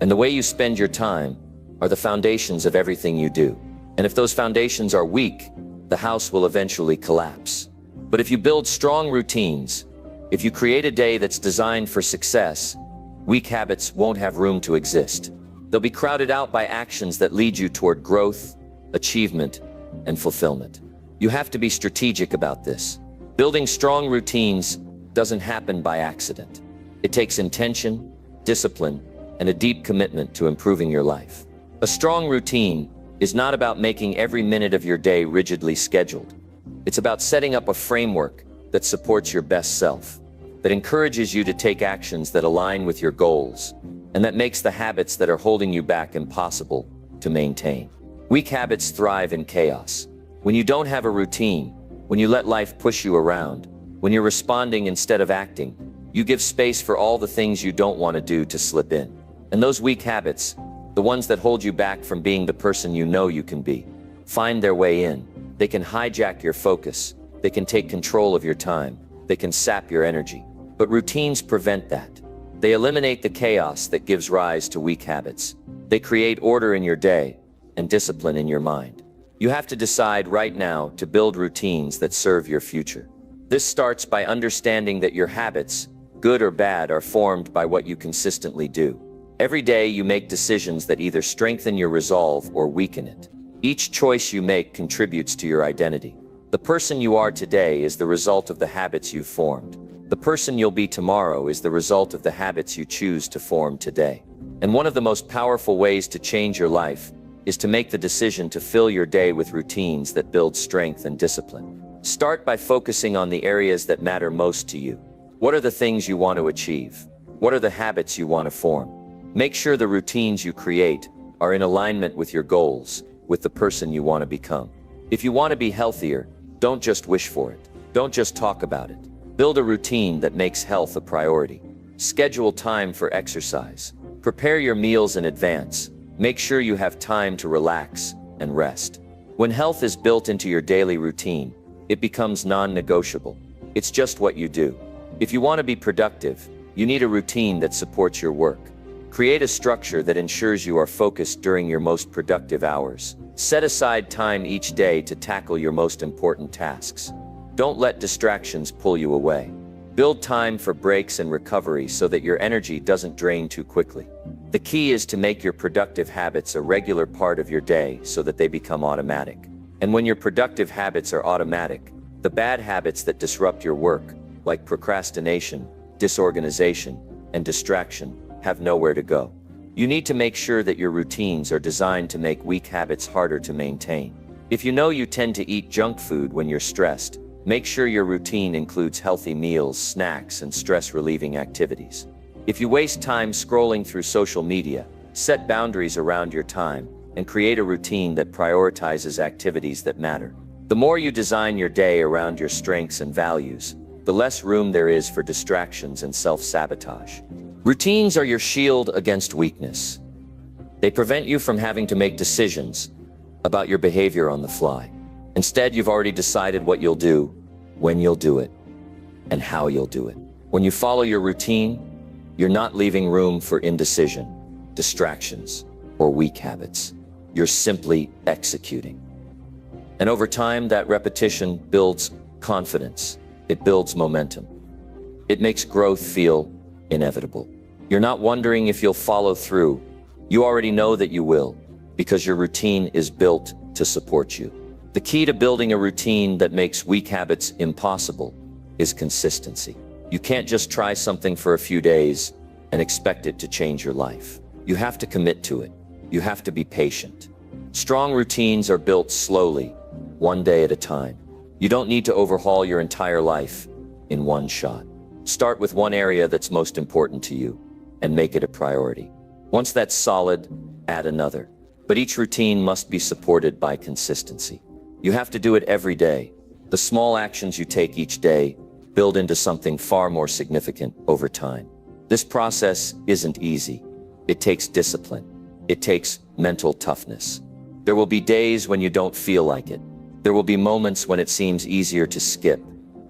and the way you spend your time are the foundations of everything you do. And if those foundations are weak, the house will eventually collapse. But if you build strong routines, if you create a day that's designed for success, weak habits won't have room to exist. They'll be crowded out by actions that lead you toward growth, achievement, and fulfillment. You have to be strategic about this. Building strong routines doesn't happen by accident. It takes intention, discipline, and a deep commitment to improving your life. A strong routine is not about making every minute of your day rigidly scheduled. It's about setting up a framework that supports your best self, that encourages you to take actions that align with your goals, and that makes the habits that are holding you back impossible to maintain. Weak habits thrive in chaos. When you don't have a routine, when you let life push you around, when you're responding instead of acting, you give space for all the things you don't want to do to slip in. And those weak habits, the ones that hold you back from being the person you know you can be, find their way in. They can hijack your focus. They can take control of your time. They can sap your energy. But routines prevent that. They eliminate the chaos that gives rise to weak habits. They create order in your day and discipline in your mind. You have to decide right now to build routines that serve your future. This starts by understanding that your habits, good or bad, are formed by what you consistently do. Every day you make decisions that either strengthen your resolve or weaken it. Each choice you make contributes to your identity. The person you are today is the result of the habits you've formed. The person you'll be tomorrow is the result of the habits you choose to form today. And one of the most powerful ways to change your life is to make the decision to fill your day with routines that build strength and discipline. Start by focusing on the areas that matter most to you. What are the things you want to achieve? What are the habits you want to form? Make sure the routines you create are in alignment with your goals, with the person you want to become. If you want to be healthier, don't just wish for it. Don't just talk about it. Build a routine that makes health a priority. Schedule time for exercise. Prepare your meals in advance. Make sure you have time to relax and rest. When health is built into your daily routine, it becomes non-negotiable. It's just what you do. If you want to be productive, you need a routine that supports your work. Create a structure that ensures you are focused during your most productive hours. Set aside time each day to tackle your most important tasks. Don't let distractions pull you away. Build time for breaks and recovery so that your energy doesn't drain too quickly. The key is to make your productive habits a regular part of your day so that they become automatic. And when your productive habits are automatic, the bad habits that disrupt your work, like procrastination, disorganization, and distraction, have nowhere to go. You need to make sure that your routines are designed to make weak habits harder to maintain. If you know you tend to eat junk food when you're stressed, make sure your routine includes healthy meals, snacks, and stress-relieving activities. If you waste time scrolling through social media, set boundaries around your time and create a routine that prioritizes activities that matter. The more you design your day around your strengths and values, the less room there is for distractions and self-sabotage. Routines are your shield against weakness. They prevent you from having to make decisions about your behavior on the fly. Instead, you've already decided what you'll do, when you'll do it, and how you'll do it. When you follow your routine, you're not leaving room for indecision, distractions, or weak habits. You're simply executing. And over time, that repetition builds confidence. It builds momentum. It makes growth feel inevitable. You're not wondering if you'll follow through. You already know that you will, because your routine is built to support you. The key to building a routine that makes weak habits impossible is consistency. You can't just try something for a few days and expect it to change your life. You have to commit to it. You have to be patient. Strong routines are built slowly, one day at a time. You don't need to overhaul your entire life in one shot. Start with one area that's most important to you and make it a priority. Once that's solid, add another. But each routine must be supported by consistency. You have to do it every day. The small actions you take each day build into something far more significant over time. This process isn't easy. It takes discipline. It takes mental toughness. There will be days when you don't feel like it. There will be moments when it seems easier to skip,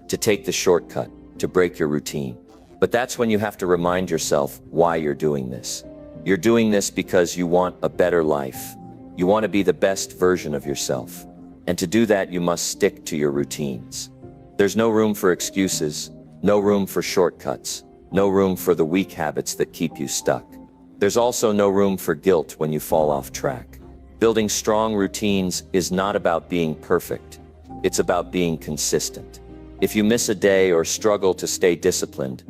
to take the shortcut, to break your routine. But that's when you have to remind yourself why you're doing this. You're doing this because you want a better life. You want to be the best version of yourself. And to do that, you must stick to your routines. There's no room for excuses, no room for shortcuts, no room for the weak habits that keep you stuck. There's also no room for guilt when you fall off track. Building strong routines is not about being perfect. It's about being consistent. If you miss a day or struggle to stay disciplined,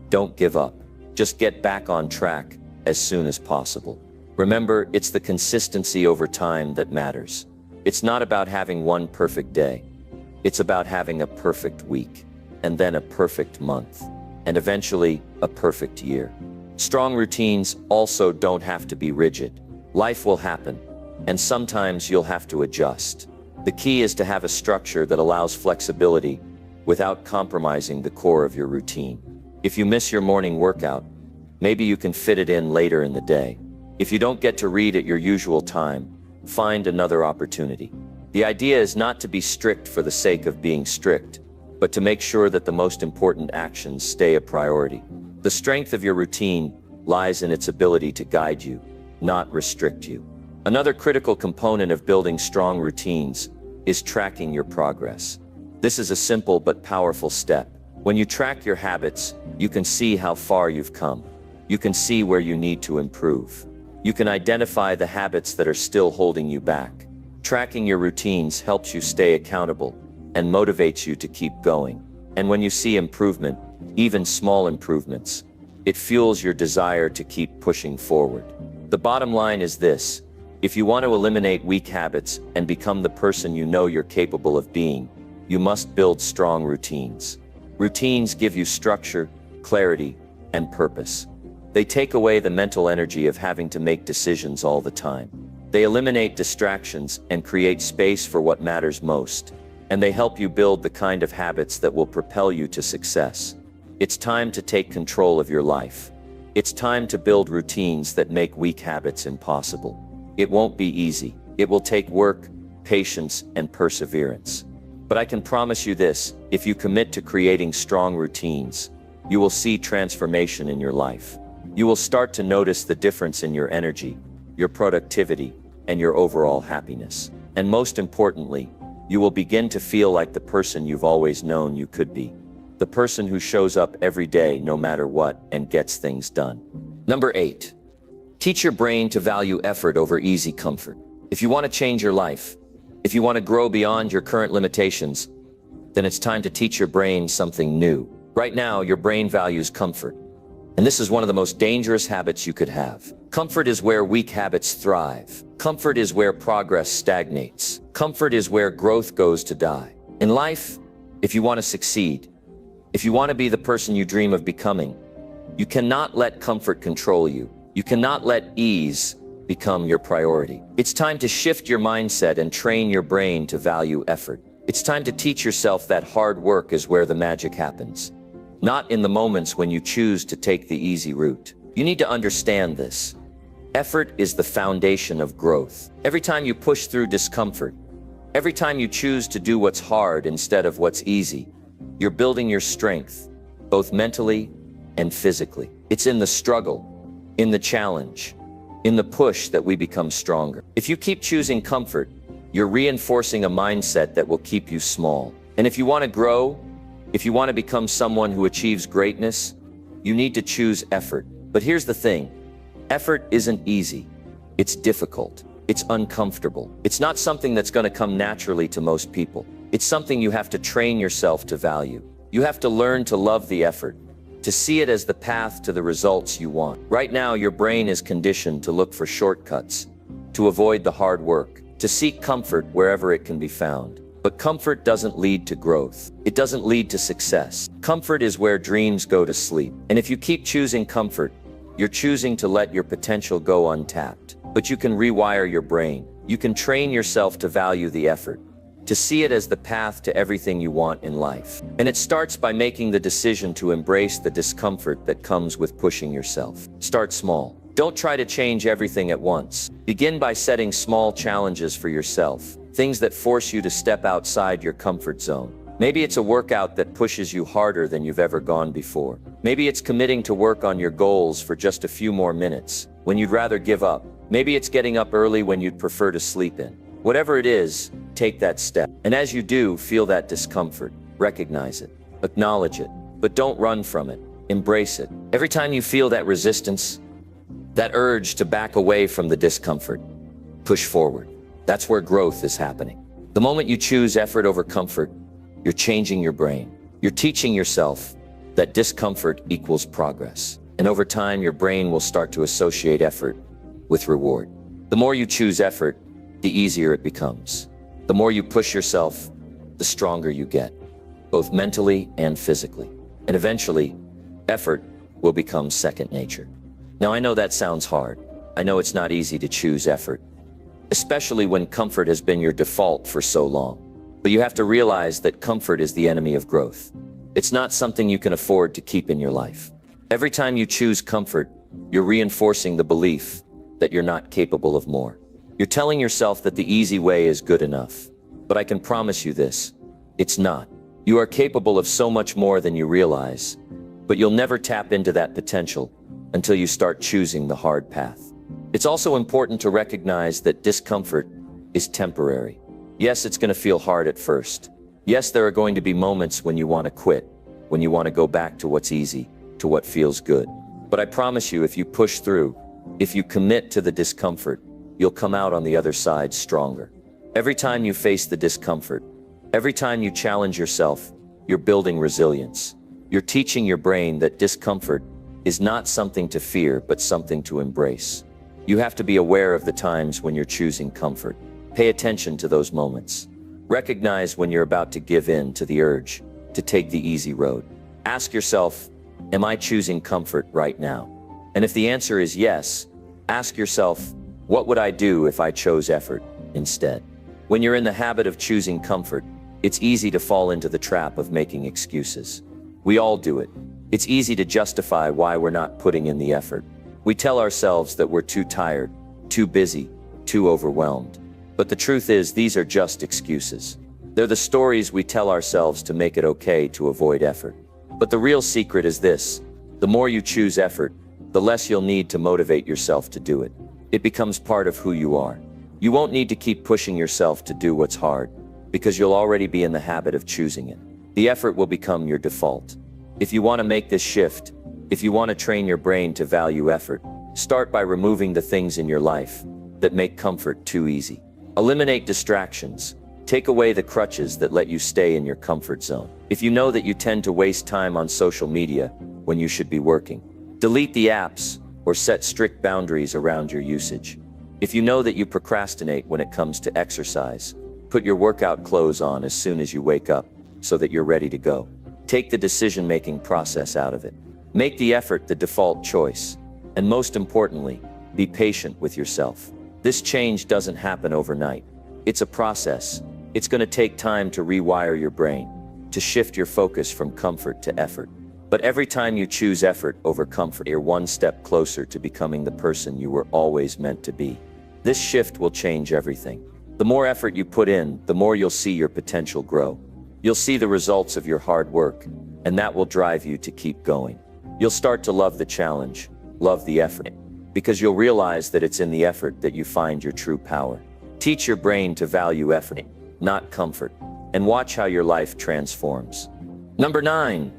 don't give up. Just get back on track as soon as possible. Remember, it's the consistency over time that matters. It's not about having one perfect day. It's about having a perfect week, and then a perfect month, and eventually a perfect year. Strong routines also don't have to be rigid. Life will happen, and sometimes you'll have to adjust. The key is to have a structure that allows flexibility without compromising the core of your routine. If you miss your morning workout, maybe you can fit it in later in the day. If you don't get to read at your usual time, find another opportunity. The idea is not to be strict for the sake of being strict, but to make sure that the most important actions stay a priority. The strength of your routine lies in its ability to guide you, not restrict you. Another critical component of building strong routines is tracking your progress. This is a simple but powerful step. When you track your habits, you can see how far you've come. You can see where you need to improve. You can identify the habits that are still holding you back. Tracking your routines helps you stay accountable and motivates you to keep going. And when you see improvement, even small improvements, it fuels your desire to keep pushing forward. The bottom line is this: if you want to eliminate weak habits and become the person you know you're capable of being, you must build strong routines. Routines give you structure, clarity, and purpose. They take away the mental energy of having to make decisions all the time. They eliminate distractions and create space for what matters most. And they help you build the kind of habits that will propel you to success. It's time to take control of your life. It's time to build routines that make weak habits impossible. It won't be easy. It will take work, patience, and perseverance. But I can promise you this: if you commit to creating strong routines, you will see transformation in your life. You will start to notice the difference in your energy, your productivity, and your overall happiness. And most importantly, you will begin to feel like the person you've always known you could be. The person who shows up every day no matter what and gets things done. Number 8. Teach your brain to value effort over easy comfort. If you want to change your life, if you want to grow beyond your current limitations, then it's time to teach your brain something new. Right now, your brain values comfort. And this is one of the most dangerous habits you could have. Comfort is where weak habits thrive. Comfort is where progress stagnates. Comfort is where growth goes to die. In life, if you want to succeed, if you want to be the person you dream of becoming, you cannot let comfort control you. You cannot let ease become your priority. It's time to shift your mindset and train your brain to value effort. It's time to teach yourself that hard work is where the magic happens, not in the moments when you choose to take the easy route. You need to understand this. Effort is the foundation of growth. Every time you push through discomfort, every time you choose to do what's hard instead of what's easy, you're building your strength, both mentally and physically. It's in the struggle, in the challenge, in the push that we become stronger. If you keep choosing comfort, you're reinforcing a mindset that will keep you small. And if you want to grow, if you want to become someone who achieves greatness, you need to choose effort. But here's the thing. Effort isn't easy. It's difficult. It's uncomfortable. It's not something that's going to come naturally to most people. It's something you have to train yourself to value. You have to learn to love the effort, to see it as the path to the results you want. Right now, your brain is conditioned to look for shortcuts, to avoid the hard work, to seek comfort wherever it can be found. But comfort doesn't lead to growth. It doesn't lead to success. Comfort is where dreams go to sleep. And if you keep choosing comfort, you're choosing to let your potential go untapped. But you can rewire your brain. You can train yourself to value the effort, to see it as the path to everything you want in life. And it starts by making the decision to embrace the discomfort that comes with pushing yourself. Start small. Don't try to change everything at once. Begin by setting small challenges for yourself, things that force you to step outside your comfort zone. Maybe it's a workout that pushes you harder than you've ever gone before. Maybe it's committing to work on your goals for just a few more minutes when you'd rather give up. Maybe it's getting up early when you'd prefer to sleep in. Whatever it is, take that step. And as you do, feel that discomfort. Recognize it. Acknowledge it. But don't run from it. Embrace it. Every time you feel that resistance, that urge to back away from the discomfort, push forward. That's where growth is happening. The moment you choose effort over comfort, you're changing your brain. You're teaching yourself that discomfort equals progress. And over time, your brain will start to associate effort with reward. The more you choose effort, the easier it becomes. The more you push yourself, the stronger you get, both mentally and physically. And eventually, effort will become second nature. Now, I know that sounds hard. I know it's not easy to choose effort, especially when comfort has been your default for so long. But you have to realize that comfort is the enemy of growth. It's not something you can afford to keep in your life. Every time you choose comfort, you're reinforcing the belief that you're not capable of more. You're telling yourself that the easy way is good enough. But I can promise you this, it's not. You are capable of so much more than you realize, but you'll never tap into that potential until you start choosing the hard path. It's also important to recognize that discomfort is temporary. Yes, it's going to feel hard at first. Yes, there are going to be moments when you want to quit, when you want to go back to what's easy, to what feels good. But I promise you, if you push through, if you commit to the discomfort, you'll come out on the other side stronger. Every time you face the discomfort, every time you challenge yourself, you're building resilience. You're teaching your brain that discomfort is not something to fear, but something to embrace. You have to be aware of the times when you're choosing comfort. Pay attention to those moments. Recognize when you're about to give in to the urge to take the easy road. Ask yourself, am I choosing comfort right now? And if the answer is yes, ask yourself, what would I do if I chose effort instead? When you're in the habit of choosing comfort, it's easy to fall into the trap of making excuses. We all do it. It's easy to justify why we're not putting in the effort. We tell ourselves that we're too tired, too busy, too overwhelmed. But the truth is, these are just excuses. They're the stories we tell ourselves to make it okay to avoid effort. But the real secret is this: the more you choose effort, the less you'll need to motivate yourself to do it. It becomes part of who you are. You won't need to keep pushing yourself to do what's hard, because you'll already be in the habit of choosing it. The effort will become your default. If you want to make this shift, if you want to train your brain to value effort, start by removing the things in your life that make comfort too easy. Eliminate distractions. Take away the crutches that let you stay in your comfort zone. If you know that you tend to waste time on social media when you should be working, delete the apps or set strict boundaries around your usage. If you know that you procrastinate when it comes to exercise, put your workout clothes on as soon as you wake up so that you're ready to go. Take the decision-making process out of it. Make the effort the default choice. And most importantly, be patient with yourself. This change doesn't happen overnight. It's a process. It's going to take time to rewire your brain, to shift your focus from comfort to effort. But every time you choose effort over comfort, you're one step closer to becoming the person you were always meant to be. This shift will change everything. The more effort you put in, the more you'll see your potential grow. You'll see the results of your hard work, and that will drive you to keep going. You'll start to love the challenge, love the effort, because you'll realize that it's in the effort that you find your true power. Teach your brain to value effort, not comfort, and watch how your life transforms. Number 9.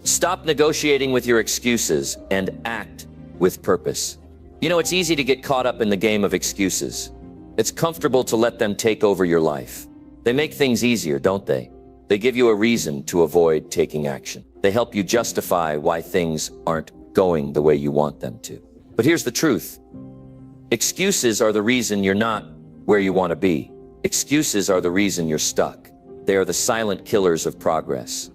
Stop negotiating with your excuses and act with purpose. You know, it's easy to get caught up in the game of excuses. It's comfortable to let them take over your life. They make things easier, don't they? They give you a reason to avoid taking action. They help you justify why things aren't going the way you want them to. But here's the truth. Excuses are the reason you're not where you want to be. Excuses are the reason you're stuck. They are the silent killers of progress,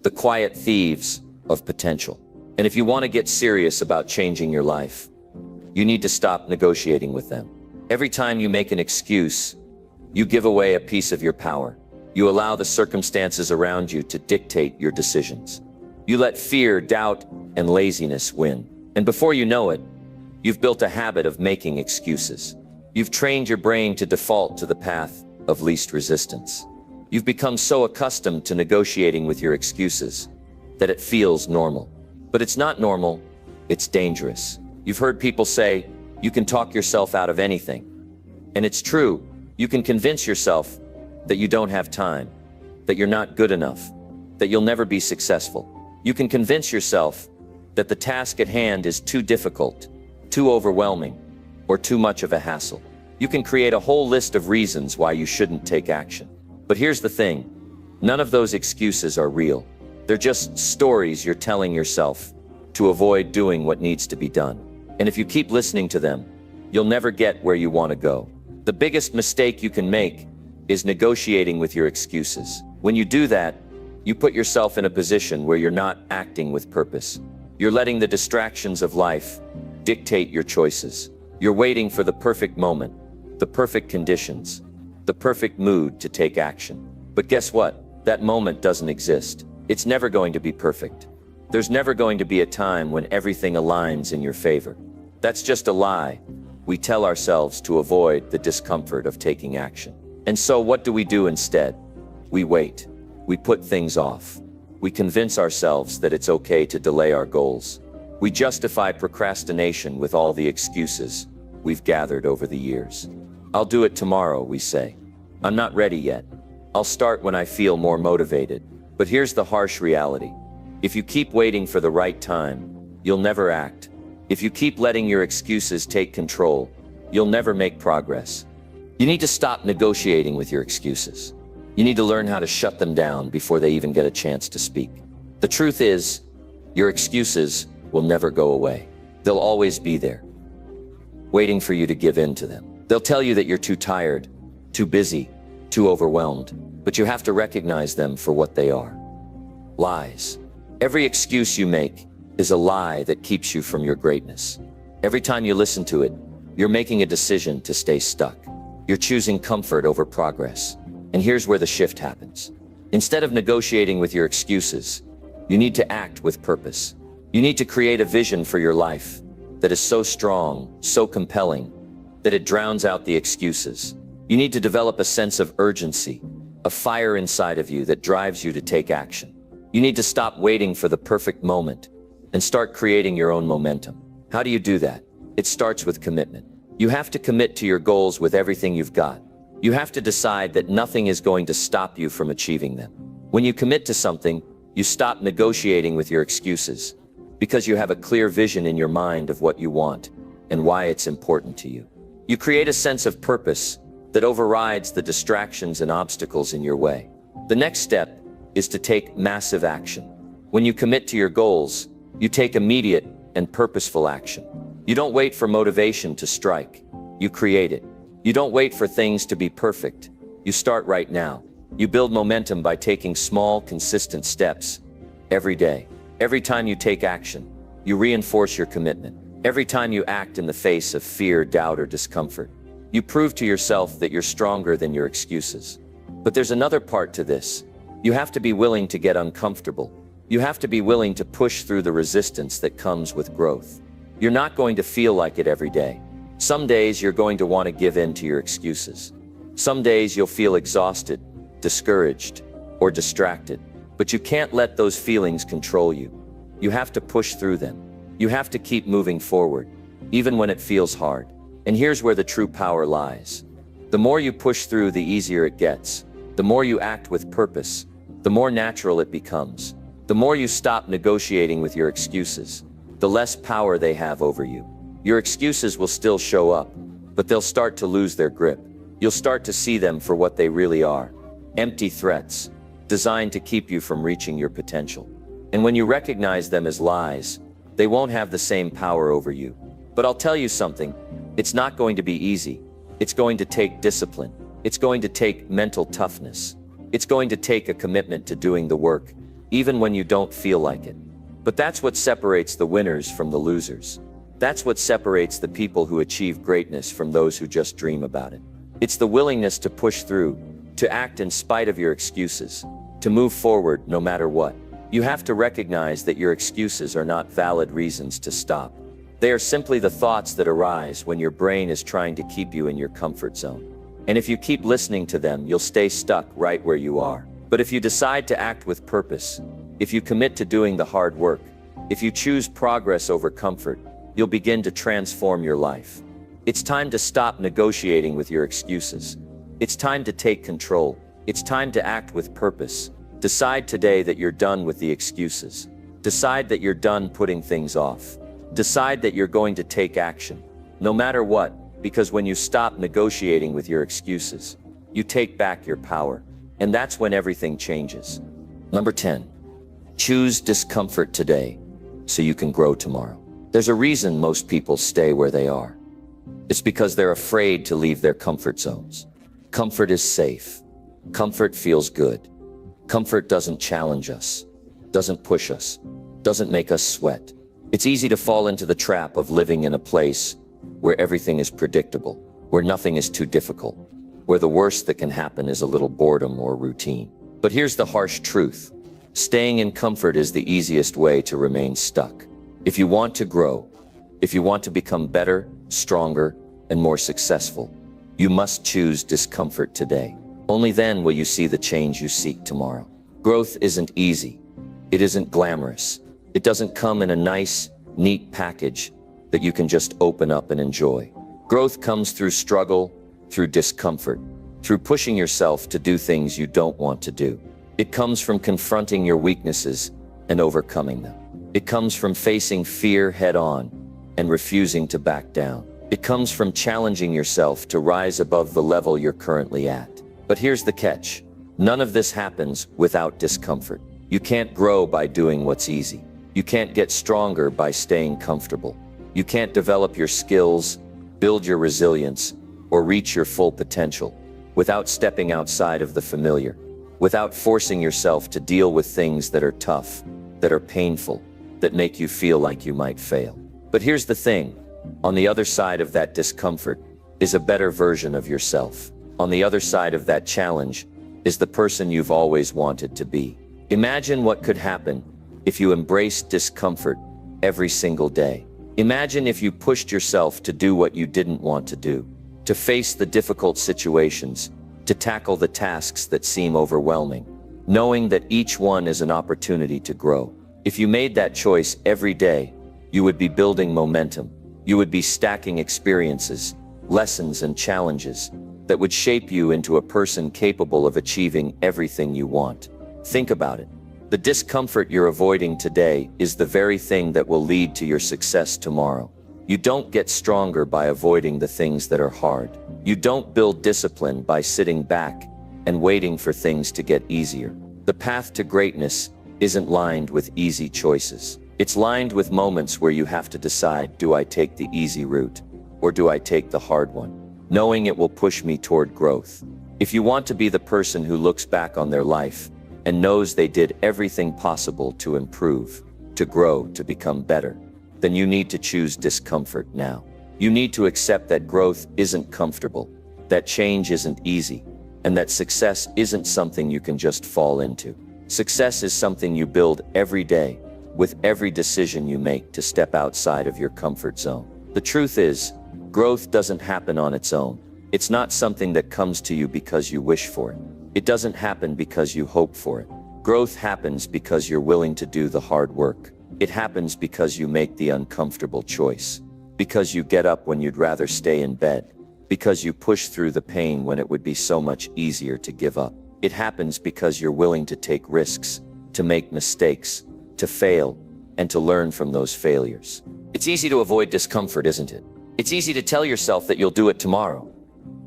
the quiet thieves of potential. And if you want to get serious about changing your life, you need to stop negotiating with them. Every time you make an excuse, you give away a piece of your power. You allow the circumstances around you to dictate your decisions. You let fear, doubt, and laziness win. And before you know it, you've built a habit of making excuses. You've trained your brain to default to the path of least resistance. You've become so accustomed to negotiating with your excuses that it feels normal. But it's not normal, it's dangerous. You've heard people say, you can talk yourself out of anything. And it's true, you can convince yourself that you don't have time, that you're not good enough, that you'll never be successful. You can convince yourself that the task at hand is too difficult, too overwhelming, or too much of a hassle. You can create a whole list of reasons why you shouldn't take action. But here's the thing, none of those excuses are real. They're just stories you're telling yourself to avoid doing what needs to be done. And if you keep listening to them, you'll never get where you want to go. The biggest mistake you can make is negotiating with your excuses. When you do that, you put yourself in a position where you're not acting with purpose. You're letting the distractions of life dictate your choices. You're waiting for the perfect moment, the perfect conditions, the perfect mood to take action. But guess what? That moment doesn't exist. It's never going to be perfect. There's never going to be a time when everything aligns in your favor. That's just a lie we tell ourselves to avoid the discomfort of taking action. And so what do we do instead? We wait. We put things off. We convince ourselves that it's okay to delay our goals. We justify procrastination with all the excuses we've gathered over the years. I'll do it tomorrow, we say. I'm not ready yet. I'll start when I feel more motivated. But here's the harsh reality. If you keep waiting for the right time, you'll never act. If you keep letting your excuses take control, you'll never make progress. You need to stop negotiating with your excuses. You need to learn how to shut them down before they even get a chance to speak. The truth is, your excuses will never go away. They'll always be there, waiting for you to give in to them. They'll tell you that you're too tired, too busy, too overwhelmed, but you have to recognize them for what they are. Lies. Every excuse you make is a lie that keeps you from your greatness. Every time you listen to it, you're making a decision to stay stuck. You're choosing comfort over progress. And here's where the shift happens. Instead of negotiating with your excuses, you need to act with purpose. You need to create a vision for your life that is so strong, so compelling, that it drowns out the excuses. You need to develop a sense of urgency, a fire inside of you that drives you to take action. You need to stop waiting for the perfect moment and start creating your own momentum. How do you do that? It starts with commitment. You have to commit to your goals with everything you've got. You have to decide that nothing is going to stop you from achieving them. When you commit to something, you stop negotiating with your excuses because you have a clear vision in your mind of what you want and why it's important to you. You create a sense of purpose that overrides the distractions and obstacles in your way. The next step is to take massive action. When you commit to your goals, you take immediate and purposeful action. You don't wait for motivation to strike. You create it. You don't wait for things to be perfect. You start right now. You build momentum by taking small, consistent steps every day. Every time you take action, you reinforce your commitment. Every time you act in the face of fear, doubt, or discomfort, you prove to yourself that you're stronger than your excuses. But there's another part to this. You have to be willing to get uncomfortable. You have to be willing to push through the resistance that comes with growth. You're not going to feel like it every day. Some days you're going to want to give in to your excuses. Some days you'll feel exhausted, discouraged, or distracted. But you can't let those feelings control you. You have to push through them. You have to keep moving forward, even when it feels hard. And here's where the true power lies. The more you push through, the easier it gets. The more you act with purpose, the more natural it becomes. The more you stop negotiating with your excuses, the less power they have over you. Your excuses will still show up, but they'll start to lose their grip. You'll start to see them for what they really are: empty threats, designed to keep you from reaching your potential. And when you recognize them as lies, they won't have the same power over you. But I'll tell you something, it's not going to be easy. It's going to take discipline. It's going to take mental toughness. It's going to take a commitment to doing the work, even when you don't feel like it. But that's what separates the winners from the losers. That's what separates the people who achieve greatness from those who just dream about it. It's the willingness to push through, to act in spite of your excuses, to move forward no matter what. You have to recognize that your excuses are not valid reasons to stop. They are simply the thoughts that arise when your brain is trying to keep you in your comfort zone. And if you keep listening to them, you'll stay stuck right where you are. But if you decide to act with purpose, if you commit to doing the hard work, if you choose progress over comfort, you'll begin to transform your life. It's time to stop negotiating with your excuses. It's time to take control. It's time to act with purpose. Decide today that you're done with the excuses. Decide that you're done putting things off. Decide that you're going to take action, no matter what, because when you stop negotiating with your excuses, you take back your power, and that's when everything changes. Number 10, choose discomfort today so you can grow tomorrow. There's a reason most people stay where they are. It's because they're afraid to leave their comfort zones. Comfort is safe. Comfort feels good. Comfort doesn't challenge us, doesn't push us, doesn't make us sweat. It's easy to fall into the trap of living in a place where everything is predictable, where nothing is too difficult, where the worst that can happen is a little boredom or routine. But here's the harsh truth. Staying in comfort is the easiest way to remain stuck. If you want to grow, if you want to become better, stronger, and more successful, you must choose discomfort today. Only then will you see the change you seek tomorrow. Growth isn't easy. It isn't glamorous. It doesn't come in a nice, neat package that you can just open up and enjoy. Growth comes through struggle, through discomfort, through pushing yourself to do things you don't want to do. It comes from confronting your weaknesses and overcoming them. It comes from facing fear head-on and refusing to back down. It comes from challenging yourself to rise above the level you're currently at. But here's the catch. None of this happens without discomfort. You can't grow by doing what's easy. You can't get stronger by staying comfortable. You can't develop your skills, build your resilience, or reach your full potential without stepping outside of the familiar, without forcing yourself to deal with things that are tough, that are painful, that make you feel like you might fail. But here's the thing. On the other side of that discomfort is a better version of yourself. On the other side of that challenge is the person you've always wanted to be. Imagine what could happen if you embraced discomfort every single day. Imagine if you pushed yourself to do what you didn't want to do, to face the difficult situations, to tackle the tasks that seem overwhelming, knowing that each one is an opportunity to grow. If you made that choice every day, you would be building momentum. You would be stacking experiences, lessons, and challenges that would shape you into a person capable of achieving everything you want. Think about it. The discomfort you're avoiding today is the very thing that will lead to your success tomorrow. You don't get stronger by avoiding the things that are hard. You don't build discipline by sitting back and waiting for things to get easier. The path to greatness isn't lined with easy choices. It's lined with moments where you have to decide, do I take the easy route or do I take the hard one? Knowing it will push me toward growth. If you want to be the person who looks back on their life and knows they did everything possible to improve, to grow, to become better, then you need to choose discomfort now. You need to accept that growth isn't comfortable, that change isn't easy, and that success isn't something you can just fall into. Success is something you build every day, with every decision you make to step outside of your comfort zone. The truth is, growth doesn't happen on its own. It's not something that comes to you because you wish for it. It doesn't happen because you hope for it. Growth happens because you're willing to do the hard work. It happens because you make the uncomfortable choice. Because you get up when you'd rather stay in bed. Because you push through the pain when it would be so much easier to give up. It happens because you're willing to take risks, to make mistakes, to fail, and to learn from those failures. It's easy to avoid discomfort, isn't it? It's easy to tell yourself that you'll do it tomorrow,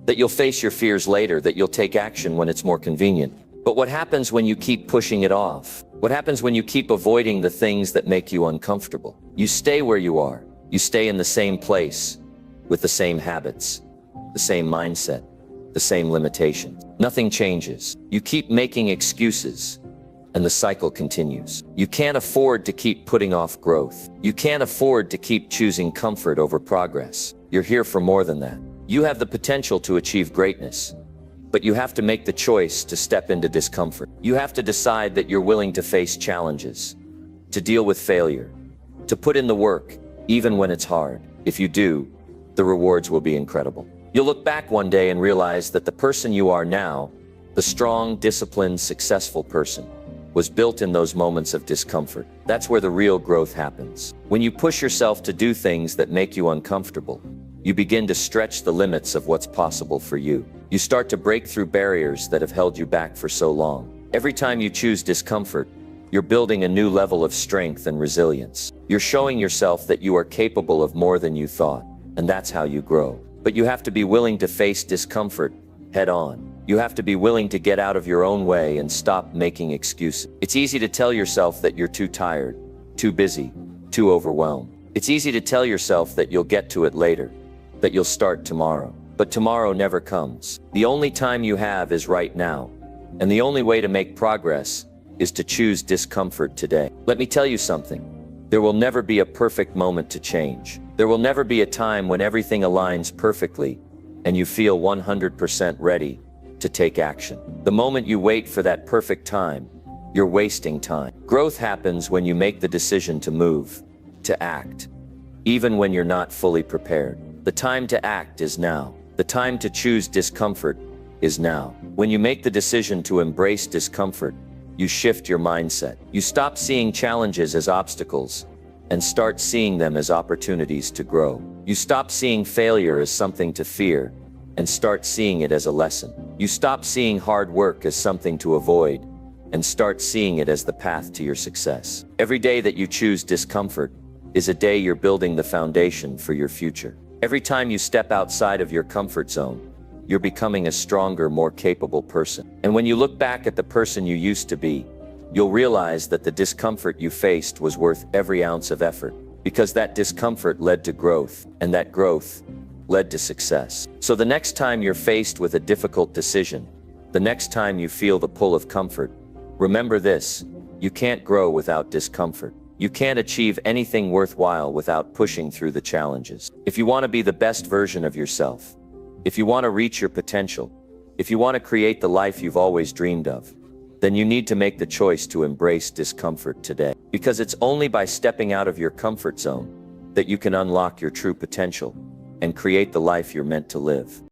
that you'll face your fears later, that you'll take action when it's more convenient. But what happens when you keep pushing it off? What happens when you keep avoiding the things that make you uncomfortable? You stay where you are. You stay in the same place, with the same habits, the same mindset, the same limitations. Nothing changes. You keep making excuses, and the cycle continues. You can't afford to keep putting off growth. You can't afford to keep choosing comfort over progress. You're here for more than that. You have the potential to achieve greatness, but you have to make the choice to step into discomfort. You have to decide that you're willing to face challenges, to deal with failure, to put in the work, even when it's hard. If you do, the rewards will be incredible. You'll look back one day and realize that the person you are now, the strong, disciplined, successful person, was built in those moments of discomfort. That's where the real growth happens. When you push yourself to do things that make you uncomfortable, you begin to stretch the limits of what's possible for you. You start to break through barriers that have held you back for so long. Every time you choose discomfort, you're building a new level of strength and resilience. You're showing yourself that you are capable of more than you thought, and that's how you grow. But you have to be willing to face discomfort head on. You have to be willing to get out of your own way and stop making excuses. It's easy to tell yourself that you're too tired, too busy, too overwhelmed. It's easy to tell yourself that you'll get to it later, that you'll start tomorrow. But tomorrow never comes. The only time you have is right now. And the only way to make progress is to choose discomfort today. Let me tell you something. There will never be a perfect moment to change. There will never be a time when everything aligns perfectly and you feel 100% ready to take action. The moment you wait for that perfect time, you're wasting time. Growth happens when you make the decision to move, to act, even when you're not fully prepared. The time to act is now. The time to choose discomfort is now. When you make the decision to embrace discomfort, you shift your mindset. You stop seeing challenges as obstacles and start seeing them as opportunities to grow. You stop seeing failure as something to fear and start seeing it as a lesson. You stop seeing hard work as something to avoid and start seeing it as the path to your success. Every day that you choose discomfort is a day you're building the foundation for your future. Every time you step outside of your comfort zone, you're becoming a stronger, more capable person. And when you look back at the person you used to be, you'll realize that the discomfort you faced was worth every ounce of effort, because that discomfort led to growth, and that growth led to success. So the next time you're faced with a difficult decision, the next time you feel the pull of comfort, remember this: you can't grow without discomfort. You can't achieve anything worthwhile without pushing through the challenges. If you want to be the best version of yourself, if you want to reach your potential, if you want to create the life you've always dreamed of, then you need to make the choice to embrace discomfort today. Because it's only by stepping out of your comfort zone that you can unlock your true potential and create the life you're meant to live.